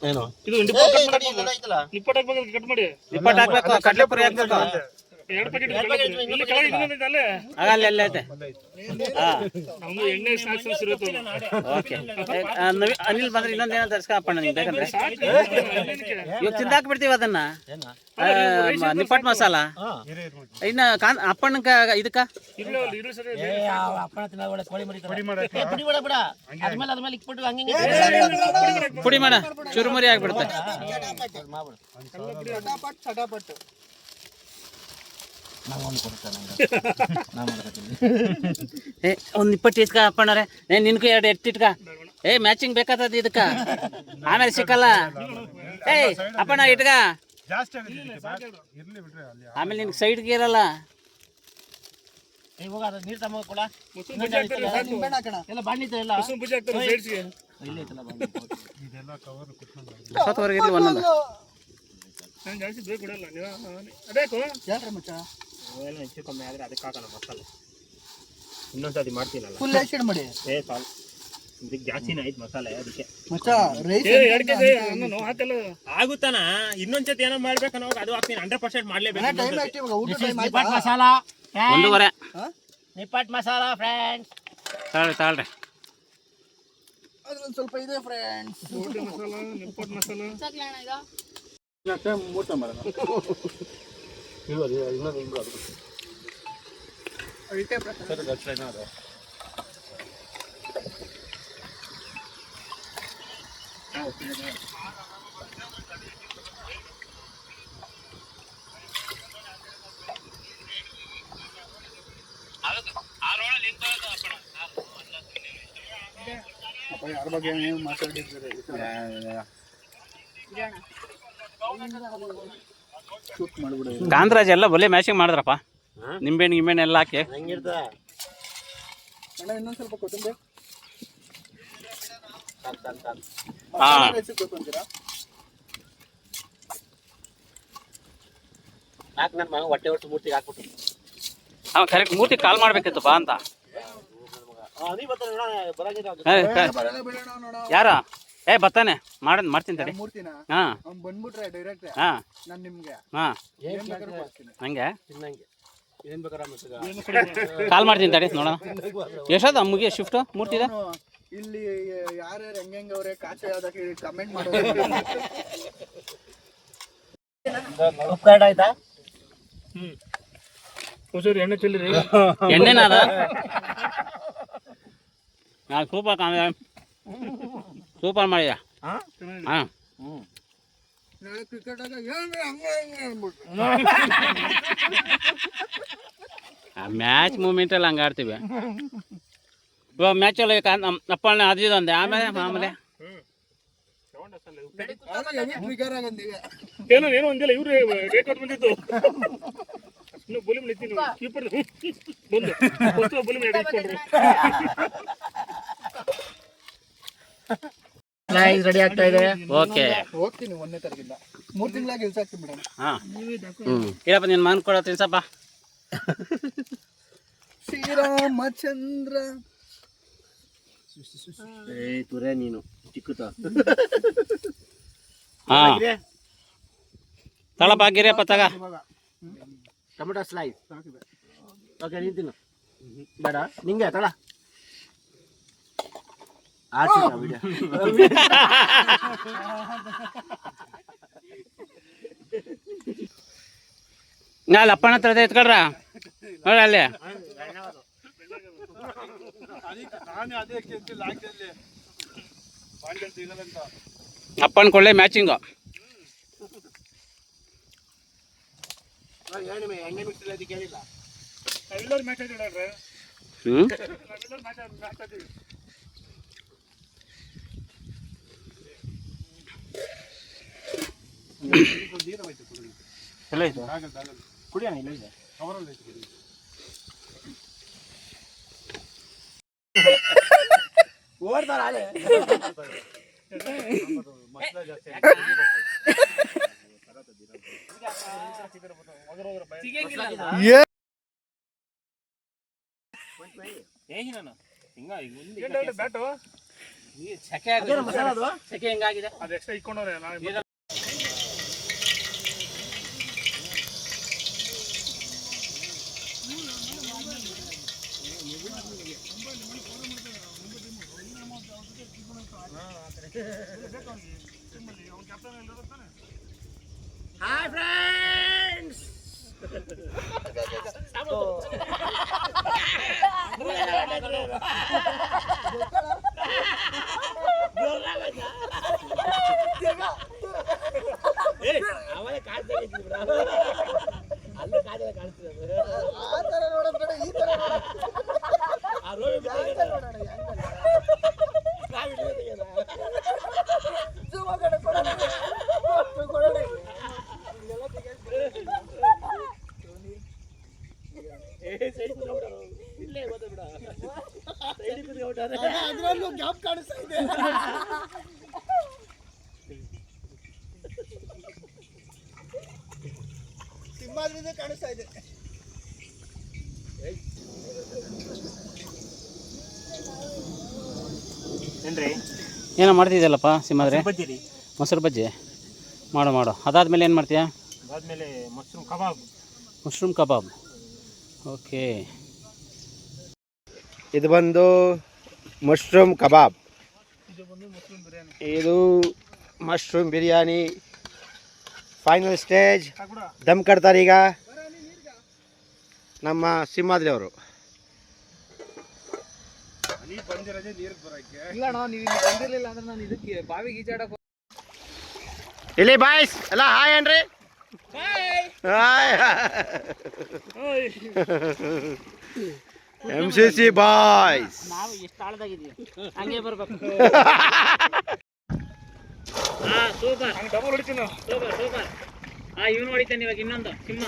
ಏನು ಇದು ನಿಪ್ಪಟ್ಟು ಹಾಕ್ಬೇಕು, ಕಟ್ ಮಾಡಿ ನಿಪ್ಪಟ್ಟು ಹಾಕ್ಬೇಕು, ಕಡ್ಲೆಪುರಿ ಹಾಕ್ಬೇಕು. 2 ಪ್ಯಾಕೆಟ್ ಇಲ್ಲಿ ಕೆಳಗೆ ಇನ್ನೊಂದು ಅಲ್ಲೇ ಅಲ್ಲೇ ಐತೆ. ನಮ್ದು ಎಣ್ಣೆ ಸ್ನಾಕ್ಸ್ ಇರುತ್ತೆ. ಓಕೆ ಅನಿಲ್ ಬಂದ್ರೆ ಇನ್ನೊಂದು ಏನೋ ತರ್ಸ್ಕಪ್ಪಣ್ಣ ನಿಮ್ಗೆ ಬೇಕಂದ್ರೆ. ಇವಾಗ ತಿಂದಾಕ್ಬಿಡ್ತೀವಿ ಅದನ್ನ, ನಿಪ್ಪಟ್ಟು ಮಸಾಲ. ಇನ್ನ ಅಪ್ಪಣ್ಣ ಇದಕ್ಕ ಪುಡಿ ಮಾಡ ಚುರುಮುರಿ ಆಗ್ಬಿಡುತ್ತೆ. ಚಟಾಪಟ್ ಒಂದು ನಿಪ್ಪಟ್ಟು ಇಟ್ಕ ಅಪ್ಪಣ್ಣವ್ರೆ. ನಿನ್ಗೂ 2 ಎತ್ತಿಟ್ಕ. ಮ್ಯಾಚಿಂಗ್ ಬೇಕಾಗ್ತದ ಇದಕ್ಕ, ಆಮೇಲೆ ಸಿಕ್ಕಲ್ಲ. ಅಪ್ಪಣ್ಣ ಇಟ್ಕ, ಜಾಸ್ತಿ ಆಗುತ್ತೆ, ಇರ್ಲಿ ಬಿಡ್ರಿ ಅಲ್ಲಿ. ಆಮೇಲೆ ನಿನ್ಗೆ ಸೈಡ್ಗೆ ಇರಲ್ಲ. ನೀರು ತಮ್ಮ ಕೊಡ ನಿಂಬೆಹಣ್ಣು ಹಾಕೋಣ. ಎಲ್ಲ ಬಾಂಡಿತ್ತು ಎಲ್ಲ ಪೂಜೆ ಆಗ್ತದೆ ಸೈಡ್ಸ್ಗೆ. ಇಲ್ಲೇ ಐತಲ್ಲ ಬಾಂಡಿ. ಇದೆಲ್ಲ ಕವರ್ ಕುತ್ಕೊಂಡು ಹೊಸತ್ವರೆಗಿರ್ಲಿ ಒಂದೊಂದು. ನಾನು ಜಾಸ್ತಿ ಬೇಕು ಕೊಡಲ್ಲ. ಅದೇಕು ಹೇಳ್ರಿ ಮಚ್ಚ, ಎಲ್ಲ ಹೆಚ್ಚು ಕಮ್ಮಿ ಆದರೆ ಅದಕ್ಕೆ ಹಾಕೋಣ ಮಸಾಲೆ. ಇನ್ನೊಂದ್ಸತಿ ಮಾಡ್ತೀನಲ್ಲ, ಫುಲ್ ಎಸಿಡ್ ಮಾಡಿ ಸಾಲ್ ಇದಕ್ಕೆ ಜಾಸ್ತಿನೇ ಆಯ್ತು ಮಸಾಲೆ, ಅದಕ್ಕೆ ಮಚ್ಚ. ರೈಸ್ 2 ಕೆಜಿ ಅನ್ನ ಹಾಕಲ್ಲ ಆಗುತ್ತಾನ. ಇನ್ನೊಂದ್ಸತಿ ಏನೋ ಮಾಡ್ಬೇಕನ್ನೋ ಅದು ಹಾಕ್ತೀನಿ. 100% ಮಾಡ್ಲೇಬೇಕು. ಟೈಮ್ ಆಯ್ತು, ಇವಾಗ ಊಟ ಟೈಮ್ ಆಯ್ತು. ನಿಪ್ಪಟ್ಟು ಮಸಾಲ 1:15. ನಿಪ್ಪಟ್ಟು ಮಸಾಲ ಫ್ರೆಂಡ್ಸ್. ತಾಳ್ರಿ ಅದ್ರಲ್ಲಿ ಸ್ವಲ್ಪ ಇದೆ ಫ್ರೆಂಡ್ಸ್. ರೋಟಿ ಮಸಾಲ, ನಿಪ್ಪಟ್ಟು ಮಸಾಲ. ಯಾರ ಬಗ್ಗೆ ನೀವು ಮಾತಾಡಿದ್ದೀರಿ? ಶೂಟ್ ಮಾಡ್ಬಿಡಿ. ಕಾಂತರಾಜ್ ಎಲ್ಲ ಬಲೆ ಮ್ಯಾಚಿಂಗ್ ಮಾಡಿದ್ರಪ್ಪ. ನಿಂಬೆಹಣ್ಣು ಎಲ್ಲ ಹಾಕಿ. ಹೆಂಗಿರ್ತದ ಅಣ್ಣ ಇನ್ನೊಂದು ಸ್ವಲ್ಪ ಕೊತ್ತಂಬರಿ ಅಂತೀರಾ? ಯಾಕೆ ನನ್ನ ಮಗ ಹೊಟ್ಟೆ ಹೊಟ್ಟು ಮೂರ್ತಿಗೆ ಹಾಕ್ಬಿಟ್ಟು ಅವ ಕರೆಕ್ಟ್ ಮೂರ್ತಿ ಕಾಲ್ ಮಾಡ್ಬೇಕಿತ್ತು ಬಾ ಅಂತ. ನೀ ಬರ್ತಾರೆ ಬರಂಗಿಲ್ಲ. ಯಾರ ಬರ್ತಾನೆ ಮಾಡ್ತೀನಿ ತಡಿ. ಮೂರ್ತಿನ ಹಾ ಅವ್ನು ಬಂದ್ಬಿಟ್ರೆ ಡೈರೆಕ್ಟ್ ಹಾ ನಾನು ನಿಮ್ಗೆ ಹಾ ಏನ್ ಬೇಕಾದ್ರೂ ಕೊಡ್ತೀನಿ. ಹಂಗೆ ತಿನ್ನಂಗೆ ಏನ್ ಬೇಕಾದ್ರೆ ಕಾಲ್ ಮಾಡ್ತೀನಿ ತಡಿ ನೋಡೋಣ. ಎಷ್ಟದ ಮುಗಿಯ ಶಿಫ್ಟ್ ಮೂರ್ತಿ ಇದೆ ಇಲ್ಲಿ. ಯಾರ್ಯಾರು ಹೆಂಗವ್ರೆ ಕಾಚೆ ಯಾವ್ದಕ್ಕೆ ಕಮೆಂಟ್ ಮಾಡೋದು. ಉಪ್ಕಾರ್ಡ್ ಆಯ್ತಾ? ಹೊಸೂರು ಎಣ್ಣೆ ಚೆಲ್ಲಿರಿ. ಎಣ್ಣೆನ ಅದ ನಾನು ಸೂಪರ್ ಮಾಡಿದ. ಹಾಂ ನಾಳೆ ಕ್ರಿಕೆಟ್ ಆಗ ಏನ್ರಿ ಹಂಗೆ ಅಂದ್ಬಿಟ್ಟು ಮ್ಯಾಚ್ ಮೂಮೆಂಟಲ್ಲಿ ಹಂಗೆ ಆಡ್ತೀವಿ. ಇವಾಗ ಮ್ಯಾಚಲ್ಲಿ ಅಪ್ಪಣ್ಣ ಅದಿದಂದೆ ಆಮೇಲೆ ಆಮೇಲೆ ಟ್ರಿಗರ್ ಆಗಂದಿ ಏನೋ ಒಂದಿಲ್ಲ ಇವ್ರು ರೇಟ್ ಬಂದಿದ್ದು ಇನ್ನು ಬೌಲಿಂಗ್ ನಿಂತೀನಿ ಕೀಪರ್ ಬಂದು ಫಸ್ಟ್ ಬೌಲಿಂಗ್ ಇಟ್ಕೊಂಡ್ರು ರೆಡಿ ಆಗ್ತಾ ಇದೆ. ಓಕೆ ಹೋಗ್ತೀನಿ 1ನೇ ತಾರೀಕಿಂದ 3 ತಿಂಗಳಾಗಿ ಕೆಲಸ ಆಗ್ತೀನಿ ಮೇಡಮ್. ಹಾಂ ಇರಪ್ಪ ನಿನ್ನ ಮಗನ ಕೊಡ ತಿನ್ಸಪ್ಪ. ಶ್ರೀರಾಮಚಂದ್ರ ತುರೆ ನೀನು ಚಿಕ್ಕುತ್ತ ಹಾಂ ತಳಪ್ಪ ಗಿರಿಯಪ್ಪ ತಗ. ಟೊಮೆಟೊ ಸ್ಲೈಸ್ ಓಕೆ ನೀನು ತಿನ್ನು ಬೇಡ ನಿಂಗೆ ತಳ ಆಡ್ಸಿಲ್ಲ ವಿಡಿಯೋ ಅಲ್ಲಿ ಅಪ್ಪನ ಹತ್ರ ಎತ್ಕೊಳ್ರ ನೋಡಿ ಅಲ್ಲಿ ಅಪ್ಪನ ಕೊಳ್ಳೆ ಮ್ಯಾಚಿಂಗು. ಎಣ್ಣೆ ಮಿಕ್ಸ್ ಅದಕ್ಕೆ ಹೇಳಿಲ್ಲ ಎಲ್ಲರೂ ಮ್ಯಾಚ್ ಆಡಿದ್ರೆ ಹ್ಞೂ ಮ್ಯಾಚ್ ಆಡಿ ಎಲ್ಲ ಆಯ್ತು ಕುಡಿಯೋಣ ಇಲ್ಲ ಇದೆ ಅವರಲ್ಲಿ ಓಡ್ತಾರ ಅಲೆ ಬ್ಯಾಟು ಸೆಕೆ ಹೆಂಗಾಗಿದೆ ಅದು ಎಕ್ಸ್ಟ್ರಾ ಇಟ್ಕೊಂಡವ್ರೆ ಹಾಯ್ ಫ್ರೆಂಡ್ಸ್ ಅವನೇ ಕಾಡ್ತಾ ಇದ್ದೀನಿ ಅಲ್ಲೂ ಕಾಡೆಲ್ಲ ಕಾಣಿಸ್ತಿದೆ ಆ ಥರ ನೋಡೋದು ಈ ಥರ ಆ ರೋಡ್ ನೋಡೋಣ ಅದ್ರಲ್ಲೂ ಗ್ಯಾಪ್ ಕಾಣಿಸ್ತಾ ಇದೆ. ಸಿಂಹಾದ್ರಿಂದ ಕಾಣಿಸ್ತಾ ಇದೆ. ಏನ್ರಿ ಏನೋ ಮಾಡ್ತಿದ್ದಲ್ಲಪ್ಪ ಸಿಂಹಾದ್ರೆ? ಬಜ್ಜಿ ರೀ ಮೊಸರು ಬಜ್ಜಿ ಮಾಡು. ಅದಾದ್ಮೇಲೆ ಏನು ಮಾಡ್ತೀಯಾ? ಅದಾದ್ಮೇಲೆ mushroom kebab. Mushroom kebab. Okay, ಇದು ಬಂದು ಮಶ್ರೂಮ್ ಕಬಾಬ್, ಇದು ಮಶ್ರೂಮ್ ಬಿರಿಯಾನಿ. ಫೈನಲ್ ಸ್ಟೇಜ್ ದಮ್ ಕಟ್ತಾರೆ ಈಗ ನಮ್ಮ ಸಿಂಹಾದ್ರಿ ಅವರು. ಇಲ್ಲಿ ಬಾಯ್ಸ್ ಎಲ್ಲ ಹಾಯ್ ಏನ್ರಿ? MCC ಬಾಯ್ಸ್ ನಾವು ಎಷ್ಟು ಆಳದಾಗಿದ್ದೀವಿ ಹಂಗೆ ಬರ್ಬೇಕು. ಸೂಪರ್ ಡಬಲ್ ಹೊಡಿತೀನಿ ಸೂಪರ್. ಇವನು ಹೊಡಿತಾನೆ ಇವಾಗ ಇನ್ನೊಂದು ಸಿಂಹ.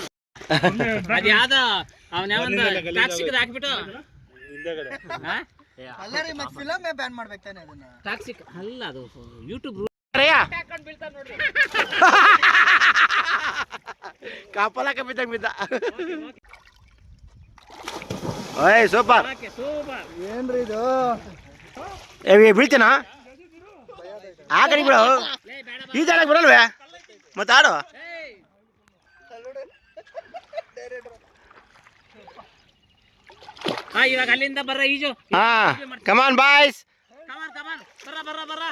ಅದು ಯಾವ್ದ ಅವನ ಯಾವಂದ ಟಾಕ್ಸಿಕ್ ಹಾಕ್ಬಿಟ್ಟು ಫಿಲಮ್ ಬ್ಯಾನ್ ಮಾಡ್ಬೇಕು ತಾನೆ ಅದನ್ನ. ಟಾಕ್ಸಿಕ್ ಅಲ್ಲ, ಅದು ಯೂಟ್ಯೂಬ್ ಕಾಪಲಕ ಬಿದ್ದಂಗ ಬಿದ್ದ. ಓಯ್ ಸೂಪರ್. ಏನ್ರಿ ಇದು? ಬೀಳ್ತೀನ ಆ ಕಡೆ ಬಿಡು, ಈ ಜಾಡಕ್ ಬಿಡಲ್ವೇ ಮತ್ತೆ ಆಡು. ಇವಾಗ ಅಲ್ಲಿಂದ ಬರ್ರ ಈಜು. ಹಾ ಕಮಾನ್ ಬಾಯ್ಸ್. ಬರ್ರ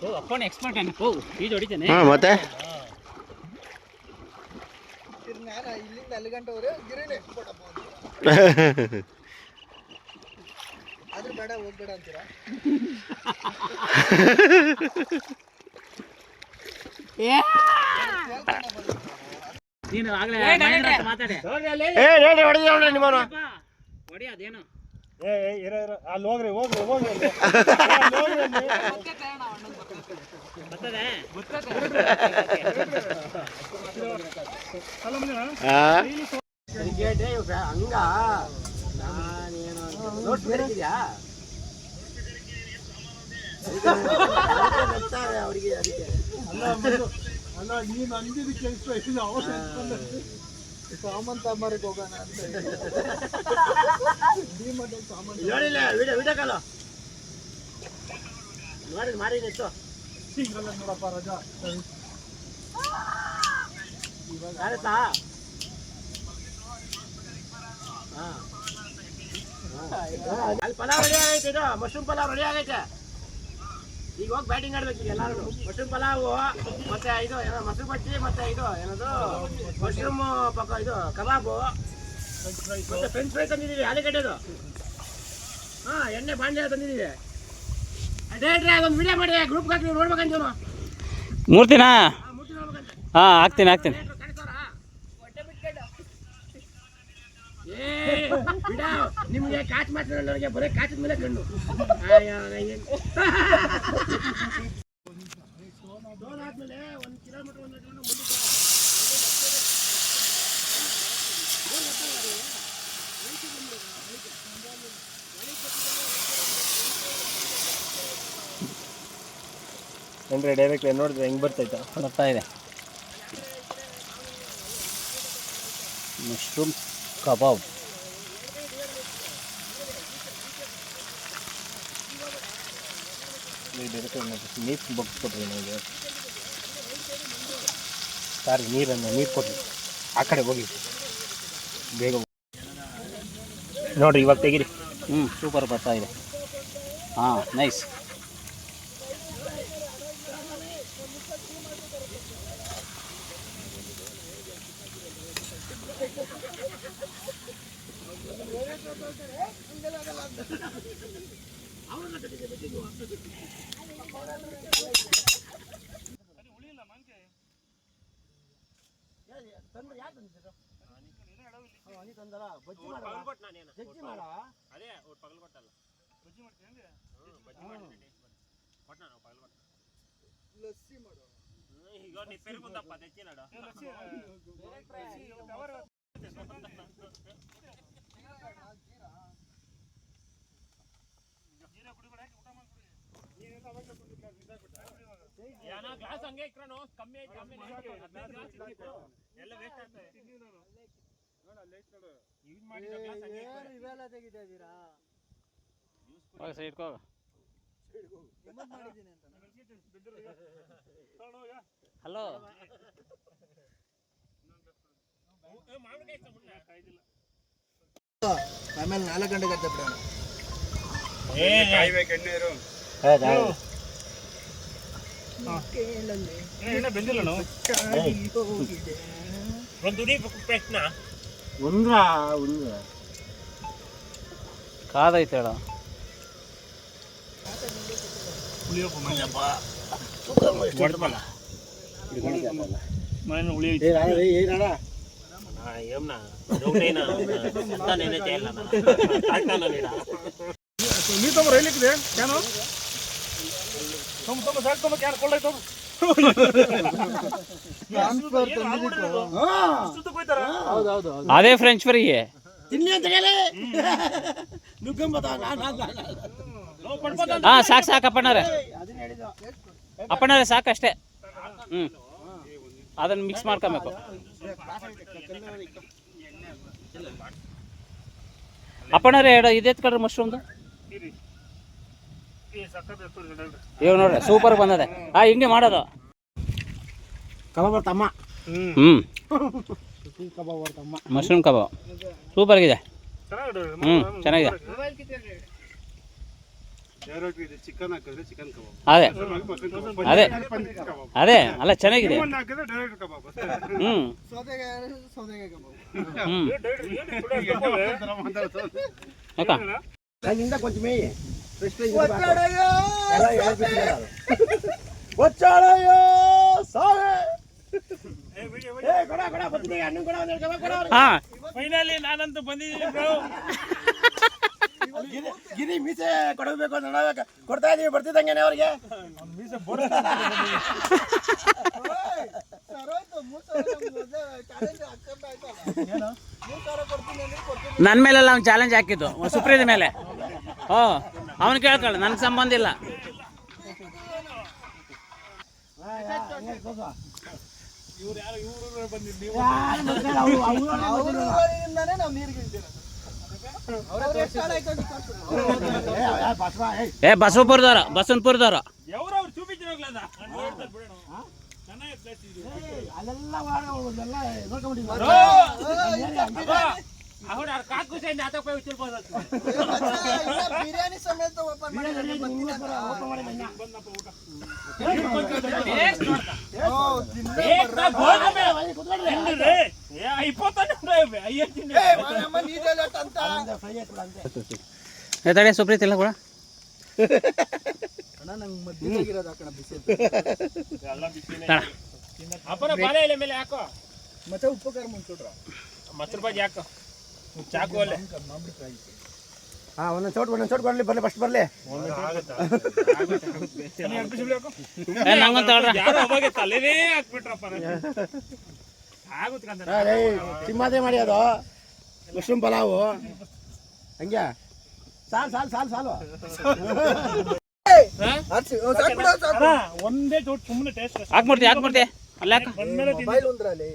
ಓ ಅಪ್ಪನ ಎಕ್ಸ್ಪರ್ಟ್ ಅನ್ಕೋ, ಈಜು ಹೊಡಿತಾನೆ. ಹಾ ಮತ್ತೆ ಇಲ್ಲಿಂದ ಅಲ್ಲಿ ಗಂಟೆ ಹೋದ್ರೆ ಗಿರಿನೇ ಆದ್ರೂ ಬೇಡ ಹೋಗ್ಬೇಡ ಅಂತೀರಾ? ನೀನು ಆಗ್ಲೇ ಮಹೇಂದ್ರ ಹತ್ರ ಮಾತಾಡಿ ಹೊಡೆದ ನೋಡ್ರಿ ನಿಮ್ಮನು ಹೊಡಿ ಅದೇನು ಅಲ್ಲಿ ಹೋಗ್ರಿ ಹೋಗ್ರಿ ಹೋಗ್ರಿ ಬರ್ತದೆ ಹಂಗ ನಾನೇನು ನೋಟ್ಸ್ ಬೇಕಿದ್ಯಾ ಅವರಿಗೆ ಅದಕ್ಕೆ ಅಲ್ಲ ನೀನು ಅಂದಿದ್ದಕ್ಕೆ ಎಷ್ಟು ಅವಶ್ಯ ಸಾಮಾನ್ ತಾಂಬಾರಕ್ಕೆ ಹೋಗೋಣ ಅಂತ ನೋಡಿಲ್ಲ ವಿಡಿಯೋ ಕಾಲ ನೋಡಿ ಮಾರಿ ಎಷ್ಟು ಸಿಂಗಲ್ಲ ನೋಡಪ್ಪ ರಜಾ ಆಗುತ್ತಾ ಅಲ್ಲಿ ಪಲಾವ್ ರೆಡಿ ಆಗೈತೆ ಇದು ಮಶ್ರೂಮ್ ಪಲಾವ್ ರೆಡಿ ಆಗೈತೆ ಈಗ ಹೋಗಿ ಬ್ಯಾಟಿಂಗ್ ಆಡ್ಬೇಕು ಈಗ ಎಲ್ಲರೂ ಮಶ್ರೂಮ್ ಪಲಾವು ಮತ್ತೆ ಇದು ಏನೋ ಮೊಸರು ಬಜ್ಜಿ ಮತ್ತೆ ಇದು ಏನದು ಮಶ್ರೂಮ್ ಇದು ಕಬಾಬು ಮತ್ತೆ ಫ್ರೆಂಚ್ ಫ್ರೈ ತಂದಿದ್ದೀವಿ ಆಲೂಗಡ್ಡೆದು ಎಣ್ಣೆ ಬಾಂಡೆ ತಂದಿದ್ದೀವಿ ಅದೇ ಒಂದು ವಿಡಿಯೋ ಮಾಡಿ ಗ್ರೂಪ್ಗೆ ಹಾಕಿ ನೋಡ್ಬೇಕಂತೀವಿ ಮೂರ್ತಿನಾ ಮೂರ್ತಿ ನೋಡ್ಬೇಕಂತ ಹಾಂ ಹಾಕ್ತೀನಿ ನಿಮಗೆ ಕಾಚ್ ಮಾತ್ರ ಬರೀ ಕಾಚಿದ ಮೇಲೆ ಕಣ್ಣು ಆದ್ಮೇಲೆ 1 ಕಿಲೋಮೀಟರ್ 1 ಕಿಲೋಮೀಟರ್ ಅಂದ್ರೆ ಡೈರೆಕ್ಟ್ ನೋಡಿದ್ರೆ ಹೆಂಗ್ ಬರ್ತೈತಾ ಬರ್ತಾ ಇದೆ ಮಶ್ರೂಮ್ ಕಬಾಬ್ ನೀರು ಬಗ್ಸ್ಕೊಟ್ರಿ ನನಗೆ ಸಾರಿ ನೀರು ಕೊಡ್ರಿ ಆ ಕಡೆ ಹೋಗಿ ಬೇಗ ನೋಡ್ರಿ ಇವಾಗ ತೆಗೀರಿ ಸೂಪರ್ ಬರ್ತಾ ಇದೆ ಹಾಂ ನೈಸ್ ಇಟ್ಕೋ ಹಲೋ ಆಮೇಲೆ 4 ಗಂಟೆಗೆ ಅರ್ಥ ಬಿಡೋಣ ಕಾದೈತೆ ಹೇಳ ನೀ ತಮ್ಮ ರೈಲಿಕ್ಕಿದೆ ಕ್ಯಾನು ತುಂಬ ಸಾಕು ತುಂಬ ಕ್ಯಾನ್ ಕೊಳ್ಳಾಯ್ತು ಅದೇ ಫ್ರೆಂಚ್ ಫ್ರೈಗೆ ತಿನ್ನಿ ಅಂತ ಹೇಳಿ ಹಾಂ ಸಾಕು ಅಪ್ಪಣ್ಣರೇ ಸಾಕಷ್ಟೇ ಅದನ್ನು ಮಿಕ್ಸ್ ಮಾಡ್ಕೊಬೇಕು ಅಪ್ಪಣ್ಣರೇ ಇದೆತ್ಕೊಳ್ರಿ ಮಶ್ರೂಮ್ದು ಇವ್ ನೋಡ್ರಿ ಸೂಪರ್ ಬಂದದೆ ಹಿಂಗೆ ಮಾಡೋದು ಕಬಾಬ್ ತಮ್ಮ ಮಶ್ರೂಮ್ ಕಬಾಬ್ ಸೂಪರ್ ಆಗಿದೆ ಚೆನ್ನಾಗಿದೆ ಚಿಕನ್ ಹಾಕಿದ್ರೆ ಚಿಕನ್ ಕಬಾಬ್ ಅದೇ ಅಲ್ಲ ಚೆನ್ನಾಗಿದೆ కొంచెం ಹಾ ಫೈನಲಿ ನಾನಂತೂ ಬಂದಿದ್ದೀನಿ ಬ್ರೋ. ಗಿರಿ ಮೀಸೆ ಕೊಡಬೇಕು ಅಂತ ನೋಡಬೇಕು. ಕೊಡ್ತಾ ಇದೀವಿ ಬರ್ತಿದ್ದಂಗೆನೆ ಅವ್ರಿಗೆ. ನನ್ನ ಮೇಲೆಲ್ಲ ಅವ್ನು ಚಾಲೆಂಜ್ ಹಾಕಿದ್ದು ಸುಪ್ರೀದ ಮೇಲೆ. ಓ ಅವನು ಕೇಳ್ಕೊಳ್ಳ, ನನಗೆ ಸಂಬಂಧ ಇಲ್ಲ. ಏ ಬಸವನಪುರದವ್ರು ಅವ್ರು చూపించిన ಬಿರಿಯಾನಿ ಸಮೇತ ಓಪನ್ ತಡೆ ಸುಪ್ರೀತ್ ಇಲ್ಲ ಕೂಡ ನಂಗೆ ಮಧ್ಯದಾಗಿರೋದು ಹಾಕೋಣ ಬಿಸಿ ಅಪ್ಪನ ಬಾಳೆ ಎಲೆ ಮೇಲೆ ಹಾಕೋ ಮತ್ತೆ ಉಪ್ಪು ಖಾರ ಮುಂಚೂಡ್ರ ಮೊಸರು ಬಜ್ಜಿ ಹಾಕೋ ಚಾಕು ಅಲ್ಲೇ ಹಾ ಒಂದೊಂದು ಚೋಟ್ ಬರ್ಲಿ ಫಸ್ಟ್ ಬರ್ಲಿ. ನಂಗೊಂದು ತಗೊಳ್ರ. ಯಾರೋ ಅವಾಗ ತಲೆನೇ ಹಾಕ್ಬಿಟ್ರಪ್ಪ. ತಿಮ್ಮದೇ ಮಾಡಿ ಅದು ಮಶ್ರೂಮ್ ಪಲಾವು ಹಂಗೆ ಸಾಲು ಒಂದೇ ಚೋಟ್ ಸುಮ್ಮನೆ ಟೇಸ್ಟ್ ಹಾಕ್ಬಿಡ್ತಿ ಅಲ್ಲ ಯಾಕ ಮೊಬೈಲ್ ಒಂದ್ರಲ್ಲಿ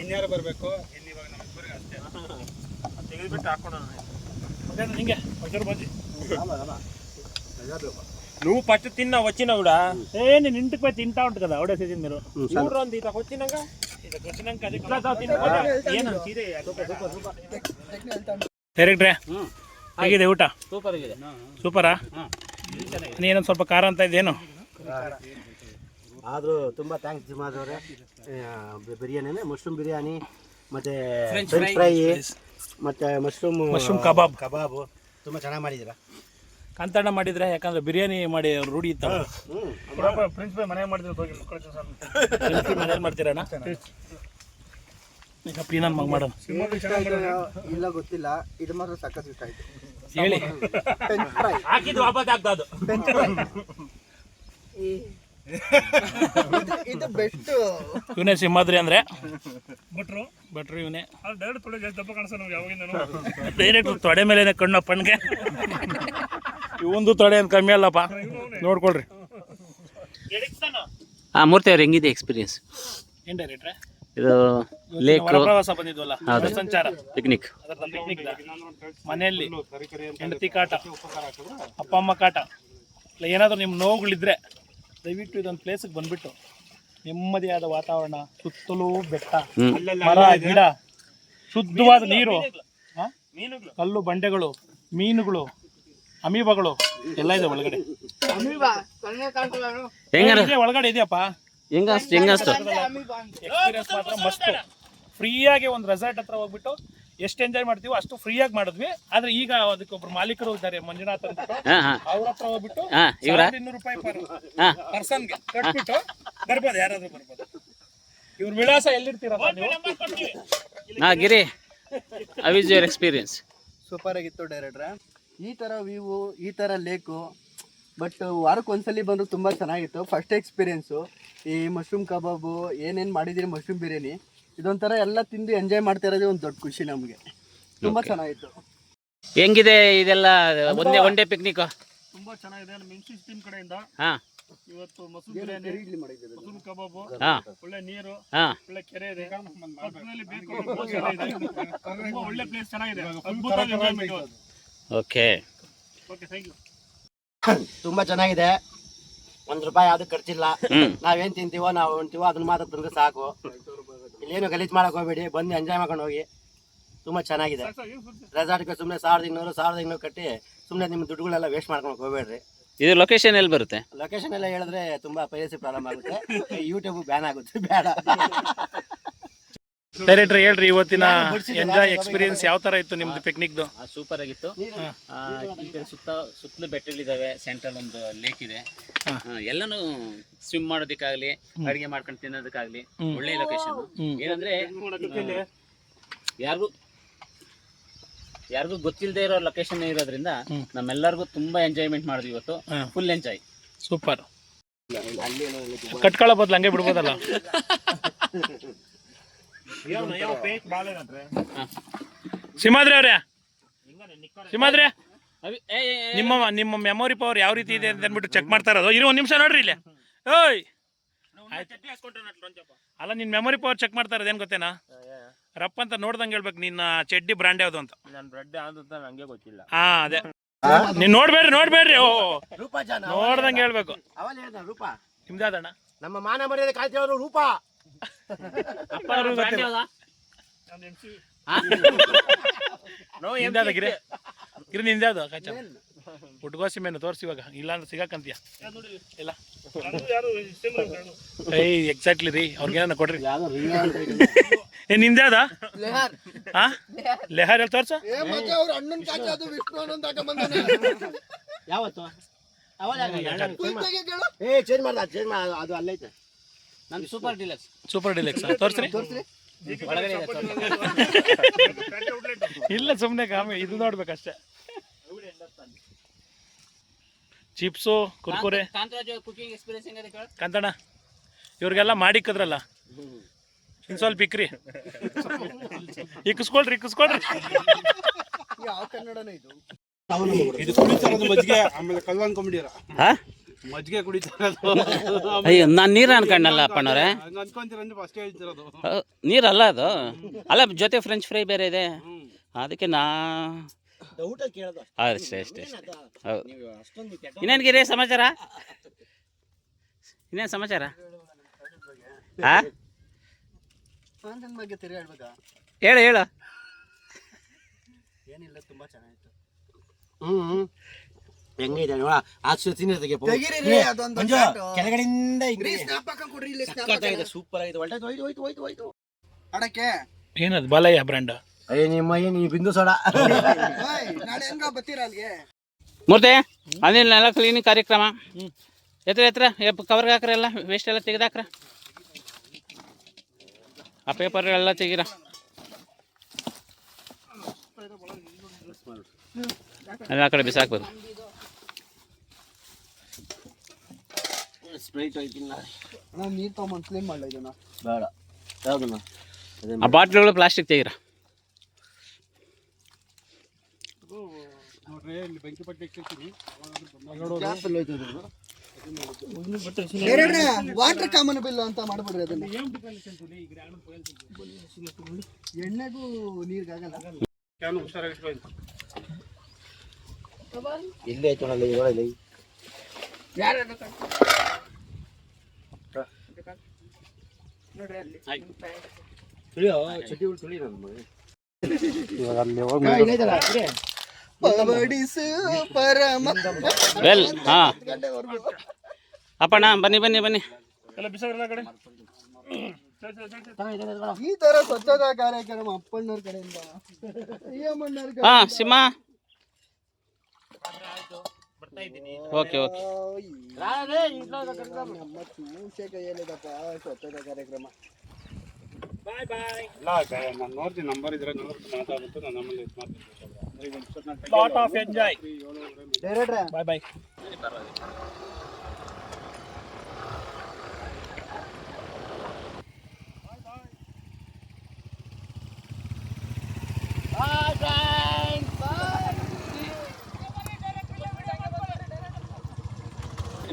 ಇನ್ಯಾರು ಬರಬೇಕು ತೆಗೆದ್ಬಿಟ್ಟು ಹಾಕೋಣ ನಿಂಗೆ ಮೊಸರು ಬಜ್ಜಿ నువ్వు పచ్చి తిన్నా వచ్చినా కూడా నేను ఇంటికి పోయి తింటా ఉంటుంది కదా ఆవిడ సీజన్ మీరు చూడండి ఇట్లా వచ్చినాక ಡೈರೆಕ್ಟ್ರೆ ಹೇಗಿದೆ ಊಟ? ಸೂಪರ್ ಆಗಿದೆ. ಸೂಪರಾ? ನೀನೊಂದು ಸ್ವಲ್ಪ ಖಾರ ಅಂತ ಇದೇನು? ಆದರೂ ತುಂಬ ಥ್ಯಾಂಕ್ಸ್ ಜಿಮಾದ್ ಅವರೇ. ಬಿರಿಯಾನಿನೇ ಮಶ್ರೂಮ್ ಬಿರಿಯಾನಿ ಮತ್ತು French ಫ್ರೈ ಮತ್ತು ಮಶ್ರೂಮ್ ಕಬಾಬು ತುಂಬ ಚೆನ್ನಾಗಿ ಮಾಡಿದ್ದೀರಾ. ಕಾಂತಣ್ಣ ಮಾಡಿದ್ರೆ ಯಾಕಂದ್ರೆ ಬಿರಿಯಾನಿ ಮಾಡಿ ರೂಢಿ ಇತ್ತು. ಫ್ರೆಂಚ್ ಫ್ರೈ ಮನೆ ಮಾಡ್ತೀರಣ್ಣ? ಈಗ ಪ್ರೀನನ್ ಮಗ ಮಾಡೋಣ ಇಲ್ಲ ಗೊತ್ತಿಲ್ಲ, ಇದು ಮಾತ್ರ ಸಖತ್ ಇಷ್ಟ ಆಯ್ತು. ಹೇಳಿ ಹಾಕಿದ್ದು ವಾಪಸ್ ಆಗ್ತದೆ. ಇದು ಬೆಸ್ಟ್. ಇವನೇ ಸಿಂಹಾದ್ರಿ ಅಂದ್ರೆ ಭಟ್ರು ಇವನೇ. ಡೈರೆಕ್ಟ್ ತೊಡೆ ಮೇಲೆ ಕಣ್ಣು ಪಣ್ಗೆ ಇವಂದು ತೊಡೆ ಅಂತ ಕಮ್ಮಿ ಅಲ್ಲಪ್ಪ, ನೋಡ್ಕೊಳ್ರಿ. ಮೂರ್ತಿ ಅವ್ರು ಹೆಂಗಿದೆ ಎಕ್ಸ್ಪೀರಿಯನ್ಸ್? ಏನ್ ಡೈರೆಕ್ಟ್ರೆ ಇದು ಲೇಕ್ ಪ್ರವಾಸ ಬಂದಿದ್ವಲ್ಲ, ಸಂಚಾರ ಪಿಕ್ನಿಕ್. ಅದರ ಪಿಕ್ನಿಕ್ ಮನೆಯಲ್ಲಿ ಹೆಂಡತಿ ಕಾಟ, ಅಪ್ಪ ಅಮ್ಮ ಕಾಟ ಇಲ್ಲ ಏನಾದರೂ ನಿಮ್ಮ ನೋವುಗಳಿದ್ರೆ ದಯವಿಟ್ಟು ಇದೊಂದು ಪ್ಲೇಸಿಗೆ ಬಂದ್ಬಿಟ್ಟು ನೆಮ್ಮದಿಯಾದ ವಾತಾವರಣ, ಸುತ್ತಲೂ ಬೆಟ್ಟ, ಮರ ಗಿಡ, ಶುದ್ಧವಾದ ನೀರು, ಕಲ್ಲು ಬಂಡೆಗಳು, ಮೀನುಗಳು, ಅಮೀಬಗಳು ಎಲ್ಲ ಇದೆ ಒಳಗಡೆ. ಒಳಗಡೆ ಇದೆಯಪ್ಪ. ಹೆಂಗಸ್ತು ಎಕ್ಸ್ಪೀರಿಯನ್ಸ್ ಮಾತ್ರ ಮಸ್ತ್. ಫ್ರೀಯಾಗಿ ಒಂದು ರೆಸಾರ್ಟ್ ಹತ್ರ ಹೋಗ್ಬಿಟ್ಟು ಎಷ್ಟು ಎಂಜಾಯ್ ಮಾಡ್ತೀವೋ ಅಷ್ಟು ಫ್ರೀಯಾಗಿ ಮಾಡಿದ್ವಿ. ಆದ್ರೆ ಈಗ ಅದಕ್ಕೊಬ್ರು ಮಾಲೀಕರು ಇದ್ದಾರೆ, ಮಂಜುನಾಥ್ ಅಂದ್ಬಿಟ್ಟು, ಅವ್ರ ಹತ್ರ ಹೋಗ್ಬಿಟ್ಟು 200 ರೂಪಾಯಿ ಪರ್ಸನ್ಗೆ ಕಟ್ಬಿಟ್ಟು ಬರ್ಬೋದು, ಯಾರಾದ್ರೂ ಬರ್ಬೋದು. ಇವ್ರ ವಿಳಾಸ ಎಲ್ಲಿರ್ತೀರಪ್ಪ ನೀವು? Giri, how is your experience? Super ಆಗಿತ್ತು ಡೈರೆಕ್ಟ್ರೆ. ಈ ಥರ ವ್ಯೂವು, ಈ ಥರ ಲೇಕು, ಬಟ್ ವಾರಕ್ಕೆ ಒಂದ್ಸಲಿ ಬಂದರೂ ತುಂಬ ಚೆನ್ನಾಗಿತ್ತು. First experience. ಈ ಮಶ್ರೂಮ್ ಕಬಾಬು ಏನೇನು ಮಾಡಿದ್ದೀರಿ, ಮಶ್ರೂಮ್ ಬಿರಿಯಾನಿ, ಇದೊಂಥರ ಎಲ್ಲ ತಿಂದು ಎಂಜಾಯ್ ಮಾಡ್ತಾ ಇರೋದೇ ಒಂದು ದೊಡ್ಡ ಖುಷಿ ನಮಗೆ. ತುಂಬ ಚೆನ್ನಾಗಿತ್ತು. ಹೆಂಗಿದೆ ಇದೆಲ್ಲ ಒನ್ ಡೇ ಪಿಕ್ನಿಕ್? ತುಂಬಾ ಚೆನ್ನಾಗಿದೆ. ಮೆನ್ಸಿಸ್ ಟೀಮ್ ಕಡೆಯಿಂದ ಹಾಂ, ಇವತ್ತು ಮಸೂರ್ ಬಿರಿಯಾನಿ, ಮಸೂರ್ ಕಬಾಬು, ಒಳ್ಳೆ ನೀರು, ಒಳ್ಳೆ ಕೆರೆ ಇದೆ, ಪಕ್ಕದಲ್ಲಿ ತುಂಬಾ ಒಳ್ಳೆ ಪ್ಲೇಸ್, ಚೆನ್ನಾಗಿದೆ, ಅದ್ಭುತವಾದ ಎಂಜಾಯ್ಮೆಂಟ್. Okay thank you. ತುಂಬ ಚೆನ್ನಾಗಿದೆ. ₹1 ಯಾವ್ದು ಖರ್ಚಿಲ್ಲ. ನಾವೇನ್ ತಿಂತೀವೋ ನಾವು ಉಣ್ತೀವೋ ಅದನ್ನ ಮಾತ್ರ ತಂದ್ರೆ ಸಾಕು. ಇಲ್ಲೇನು ಗಲೀಜ್ ಮಾಡಕ್ ಹೋಗ್ಬೇಡಿ, ಬಂದು ಎಂಜಾಯ್ ಮಾಡ್ಕೊಂಡು ಹೋಗಿ. ತುಂಬ ಚೆನ್ನಾಗಿದೆ. ರೆಸಾರ್ಟ್ಗೆ ಸುಮ್ಮನೆ 1200 ಕಟ್ಟಿ ಸುಮ್ಮನೆ ನಿಮ್ಮ ದುಡ್ಡುಗಳೆಲ್ಲ ವೇಸ್ಟ್ ಮಾಡ್ಕೊಂಡು ಹೋಗ್ಬೇಡ್ರಿ. ಇದು ಲೊಕೇಶನ್ ಎಲ್ಲಿ ಬರುತ್ತೆ? ಲೊಕೇಶನ್ ಎಲ್ಲ ಹೇಳಿದ್ರೆ ತುಂಬಾ ಪ್ರೈವಸಿ ಪ್ರಾಬ್ಲಮ್ ಆಗುತ್ತೆ, ಯೂಟ್ಯೂಬ್ ಬ್ಯಾನ್ ಆಗುತ್ತೆ, ಬೇಡ. ಡೈರೆಕ್ಟ್ರ್ ಹೇಳ್ರಿ ಇವತ್ತಿನ ಎಂಜಾಯ್ ಎಕ್ಸ್ಪೀರಿಯನ್ಸ್ ಯಾವ ತರ ಇತ್ತು ನಿಮ್ದು ಪಿಕ್ನಿಕ್ದು? ಸೂಪರ್ ಆಗಿತ್ತು. ಈ ಕಡೆ ಸುತ್ತಲೂ ಬೆಟ್ಟಗಳಿದಾವೆ, ಸೆಂಟ್ರಲ್ ಒಂದು ಲೇಕ್ ಇದೆ. ಎಲ್ಲಾನು ಸ್ವಿಮ್ ಮಾಡೋದಕ್ಕಾಗ್ಲಿ, ಅಡಿಗೆ ಮಾಡ್ಕೊಂಡು ತಿನ್ನೋದಕ್ಕಾಗ್ಲಿ ಒಳ್ಳೆ ಲೊಕೇಶನ್. ಏನಂದ್ರೆ ಯಾರಿಗೂ ಗೊತ್ತಿಲ್ಲದೆ ಇರೋ ಲೊಕೇಶನ್ ಇರೋದ್ರಿಂದ ನಮ್ಮೆಲ್ಲರಿಗೂ ತುಂಬಾ ಎಂಜಾಯ್ಮೆಂಟ್ ಮಾಡಿದ್ವಿ ಇವತ್ತು. Full enjoy. ಸೂಪರ್. ಕಟ್ಕೊಳ್ಳೋ ಬದಲು ಹಂಗೆ ಬಿಡ್ಬೋದಲ್ಲ. ಸಿಮಾದ್ರಿ ಅವ್ರೆ, ಸಿಮಾದ್ರಿ ನಿಮ್ಮ ಮೆಮೊರಿ ಪವರ್ ಯಾವ ರೀತಿ ಇದೆ ಅಂತ ಅಂದ್ಬಿಟ್ಟು ಚೆಕ್ ಮಾಡ್ತಾ ಇರೋದು. ಇರೋ 1 ನಿಮಿಷ ನೋಡ್ರಿ ಇಲ್ಲಿ. ಓಯ್ ಅಲ್ಲ, ನಿನ್ ಮೆಮೊರಿ ಪವರ್ ಚೆಕ್ ಮಾಡ್ತಾ ಇರೋದು ಏನ್ ಗೊತ್ತೇನಾ? ರಪ್ಪ ಅಂತ ನೋಡ್ದಂಗೆ ಹೇಳ್ಬೇಕು ನಿನ್ನ ಚಡ್ಡಿ ಬ್ರ್ಯಾಂಡ್ ಯಾವ್ದು ಅಂತ. ನನ್ನ ಬ್ರೆಡ್ ಯಾವ್ದು ಅಂತ ನಂಗೆ ಗೊತ್ತಿಲ್ಲ. ಅದೇ ನೀನ್ ನೋಡ್ಬೇಡ್ರಿ. ಓ ನೋಡ್ದಂಗೆ ಹೇಳ್ಬೇಕು. ಅವಲ್ ಹೇಳ್ದ ರೂಪ, ನಿಮ್ದಾದಣ್ಣ? ನಮ್ಮ ಮಾನ ಮರ್ಯಾದೆ ಕಾಯ್ತಿರೋರು ರೂಪ. ಗಿರಿ ನಿಂದ್ಯಾವ್ದು ಕಾಚ ಹುಟ್ಗೋಸಿ ಮೇನು ತೋರಿಸಿ ಇವಾಗ, ಇಲ್ಲಾಂದ್ರೆ ಸಿಗಾಕಂತೀಯ ಇಲ್ಲ. ಏಯ್ ಎಕ್ಸಾಕ್ಟ್ಲಿ ರೀ, ಅವ್ರಿಗೇನ ಕೊಡ್ರಿ. ಏ ನಿಂದ್ಯಾವ್ದ? ಲೆಹಾರ್ ಎಲ್ಲಿ ತೋರ್ಸ. ಯಾವತ್ತು ಚೇಂಜ್ ಮಾಡ್ದ ಅದು ಅಲ್ಲೈತೆ. ನಂದು ಸೂಪರ್ ಡಿಲಕ್ಸ್. ಸೂಪರ್ ಡಿಲೆಕ್ಸ್ ತೋರ್ಸ್ರಿ. ಇಲ್ಲ ಸುಮ್ಮನೆ ಕಾಮಿ ಇದು ನೋಡ್ಬೇಕಷ್ಟೇ. ಚಿಪ್ಸು, ಕುರ್ಕುರೆ. ಕುಕಿಂಗ್ ಎಕ್ಸ್ಪೀರಿಯನ್ಸ್ ಹೆಂಗಿದೆ ಕೇಳ ಕಾಂತಣ್ಣ, ಇವ್ರಿಗೆಲ್ಲ ಮಾಡಿಕ್ಕದ್ರಲ್ಲ, ಇನ್ ಸ್ವಲ್ಪ ಇಕ್ರಿ, ಇಕ್ಕಿಸ್ಕೊಳ್ರಿ. ಯಾವ ಕನ್ನಡನ ಇದು? ಇದು ಕುಡಿತಾರದು ಮಜ್ಜಿಗೆ, ಆಮೇಲೆ ಕಲ್ಲು ಅನ್ಕೊಂಬಿಡಿರ ಮಜ್ಜಿಗೆ ಕುಡಿತಾರದು. ಅಯ್ಯೋ, ನಾನು ನೀರು ಅನ್ಕೊಂಡಲ್ಲ ಅಪ್ಪನವ್ರೆ. ಅನ್ಕೊಂತೀರ ಫಸ್ಟ್ ಹೇಳ್ತಿರೋದು ನೀರಲ್ಲ ಅದು. ಅಲ್ಲ, ಜೊತೆ ಫ್ರೆಂಚ್ ಫ್ರೈ ಬೇರೆ ಇದೆ, ಅದಕ್ಕೆ ಊಟ ಕೇಳೋದು ಅಷ್ಟೇ. ಹೌದು. ಇನ್ನೇನು ಗಿರಿ ಸಮಾಚಾರ? ಇನ್ನೇನು ಸಮಾಚಾರ? ಫ್ರಾನ್ಸ್ ಬಗ್ಗೆ ತಿರುಗಿ ಹೇಳ್ಬೇಕಾ? ಹೇಳು. ಏನಿಲ್ಲ, ತುಂಬಾ ಚೆನ್ನಾಗಿತ್ತು. ಹೆಂಗಿದೆ ನೋಡ, ತಿನ್ನಿರ್ತಿಗೆ ಕೆಳಗಡೆಯಿಂದ ಸೂಪರ್ ಆಗಿದೆ. ಹೋಯ್ತು ಅಡಕ್ಕೆ ಏನದು ಬಾಲಯ್ಯ ಬ್ರ್ಯಾಂಡ್? ಅಯ್ಯ ನಿಮ್ಮ ನೀವು ಬಿಂದು ಸೋಡ. ನಾಳೆ ಹೆಂಗ ಬರ್ತೀರಾ ಅಲ್ಲಿಗೆ? ಮೂರ್ತಿ, ಅದೇನೆಲ್ಲ ಕ್ಲೀನಿಂಗ್ ಕಾರ್ಯಕ್ರಮ. ಎತ್ರ ಕವರ್ಗೆ ಹಾಕ್ರ, ಎಲ್ಲ ವೇಸ್ಟ್ ಎಲ್ಲ ತೆಗೆದಾಕ್ರ, ಆ ಪೇಪರ್ ಎಲ್ಲ ತೆಗೀರ. ಎಲ್ಲ ಆ ಕಡೆ ಬಿಸಾಕ್ಬೋದು. ನಾನು ನೀರು ತೊಗೊಂಡು ಕ್ಲೀನ್ ಮಾಡಲ ಇದನ್ನ. ಬೇಡ, ಯಾವ್ದನ್ನ? ಆ ಬಾಟ್ಲುಗಳು ಪ್ಲಾಸ್ಟಿಕ್ ತೆಗೀರ. ಬೆಂಕಿ ಪಟ್ಟಿ ಇಟ್ಟಿರ್ತೀನಿ. ವಾಟರ್ ಕಾಮನ್ ಬಿಲ್ ಅಂತ ಮಾಡ್ಬಿಡ್ರಿ ಅದನ್ನ. ಎಣ್ಣೆಗೂ ನೀರ್ಗಾಗಲ್ಲ. ಇಲ್ಲೇ ಆಯ್ತು ನೋಡಲ್ಲ, ಇವಳಲ್ಲಿ ಚಟಿಗಳು ತುಳಿ ವೆಲ್, ಹಾಂ ಅಪ್ಪಣ್ಣ, ಬನ್ನಿ. ಎಲ್ಲ ಬಿಸಾಕ್ರಲ್ಲ ಕಡೆ. ಈ ತರ ಸ್ವಚ್ಛತಾ ಕಾರ್ಯಕ್ರಮ ಅಪ್ಪಣ್ಣವ್ರ ಕಡೆಯಿಂದ. ಹಾ ಸಿಂಹ, ಓಕೆ. ಕೈಯಲ್ಲಿದಪ್ಪ ಸ್ವಚ್ಛತಾ ಕಾರ್ಯಕ್ರಮ. ನಾನು ನೋಡ್ತೀನಿ, ನಂಬರ್ ಇದ್ರೆ ಮಾತಾಡ್ಬಿಟ್ಟು ನಾನು ಆಮೇಲೆ ಮಾಡ್ತೀನಿ. Lot of enjoy. Bye.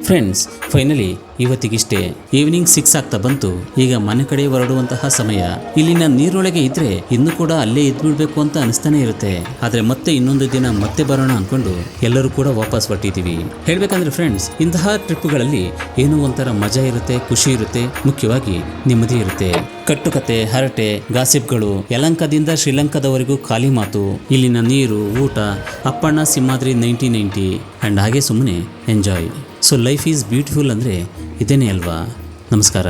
Friends, finally ಇವತ್ತಿಗಿಷ್ಟೇ. ಈವ್ನಿಂಗ್ 6 ಆಗ್ತಾ ಬಂತು. ಈಗ ಮನೆ ಕಡೆ ಹೊರಡುವಂತಹ ಸಮಯ. ಇಲ್ಲಿನ ನೀರೊಳಗೆ ಇದ್ರೆ ಇನ್ನೂ ಕೂಡ ಅಲ್ಲೇ ಇದ್ಬಿಡ್ಬೇಕು ಅಂತ ಅನಿಸ್ತಾನೆ ಇರುತ್ತೆ. ಆದರೆ ಮತ್ತೆ ಇನ್ನೊಂದು ದಿನ ಮತ್ತೆ ಬರೋಣ ಅನ್ಕೊಂಡು ಎಲ್ಲರೂ ಕೂಡ ವಾಪಸ್ ಹೊರಟಿದ್ದೀವಿ. ಹೇಳ್ಬೇಕಂದ್ರೆ ಫ್ರೆಂಡ್ಸ್, ಇಂತಹ ಟ್ರಿಪ್ಗಳಲ್ಲಿ ಏನೋ ಒಂಥರ ಮಜಾ ಇರುತ್ತೆ, ಖುಷಿ ಇರುತ್ತೆ, ಮುಖ್ಯವಾಗಿ ನೆಮ್ಮದಿ ಇರುತ್ತೆ. ಕಟ್ಟುಕತೆ, ಹರಟೆ, ಗಾಸಿಪ್ಗಳು, ಯಲಂಕದಿಂದ ಶ್ರೀಲಂಕಾದವರೆಗೂ ಖಾಲಿ ಮಾತು. ಇಲ್ಲಿನ ನೀರು, ಊಟ, ಅಪ್ಪಣ್ಣ ಸಿಂಹಾದ್ರಿ 1990 ಆ್ಯಂಡ್ ಹಾಗೆ ಸುಮ್ಮನೆ enjoy. So life is beautiful ಅಂದರೆ ಇದೇನೇ ಅಲ್ವಾ? ನಮಸ್ಕಾರ.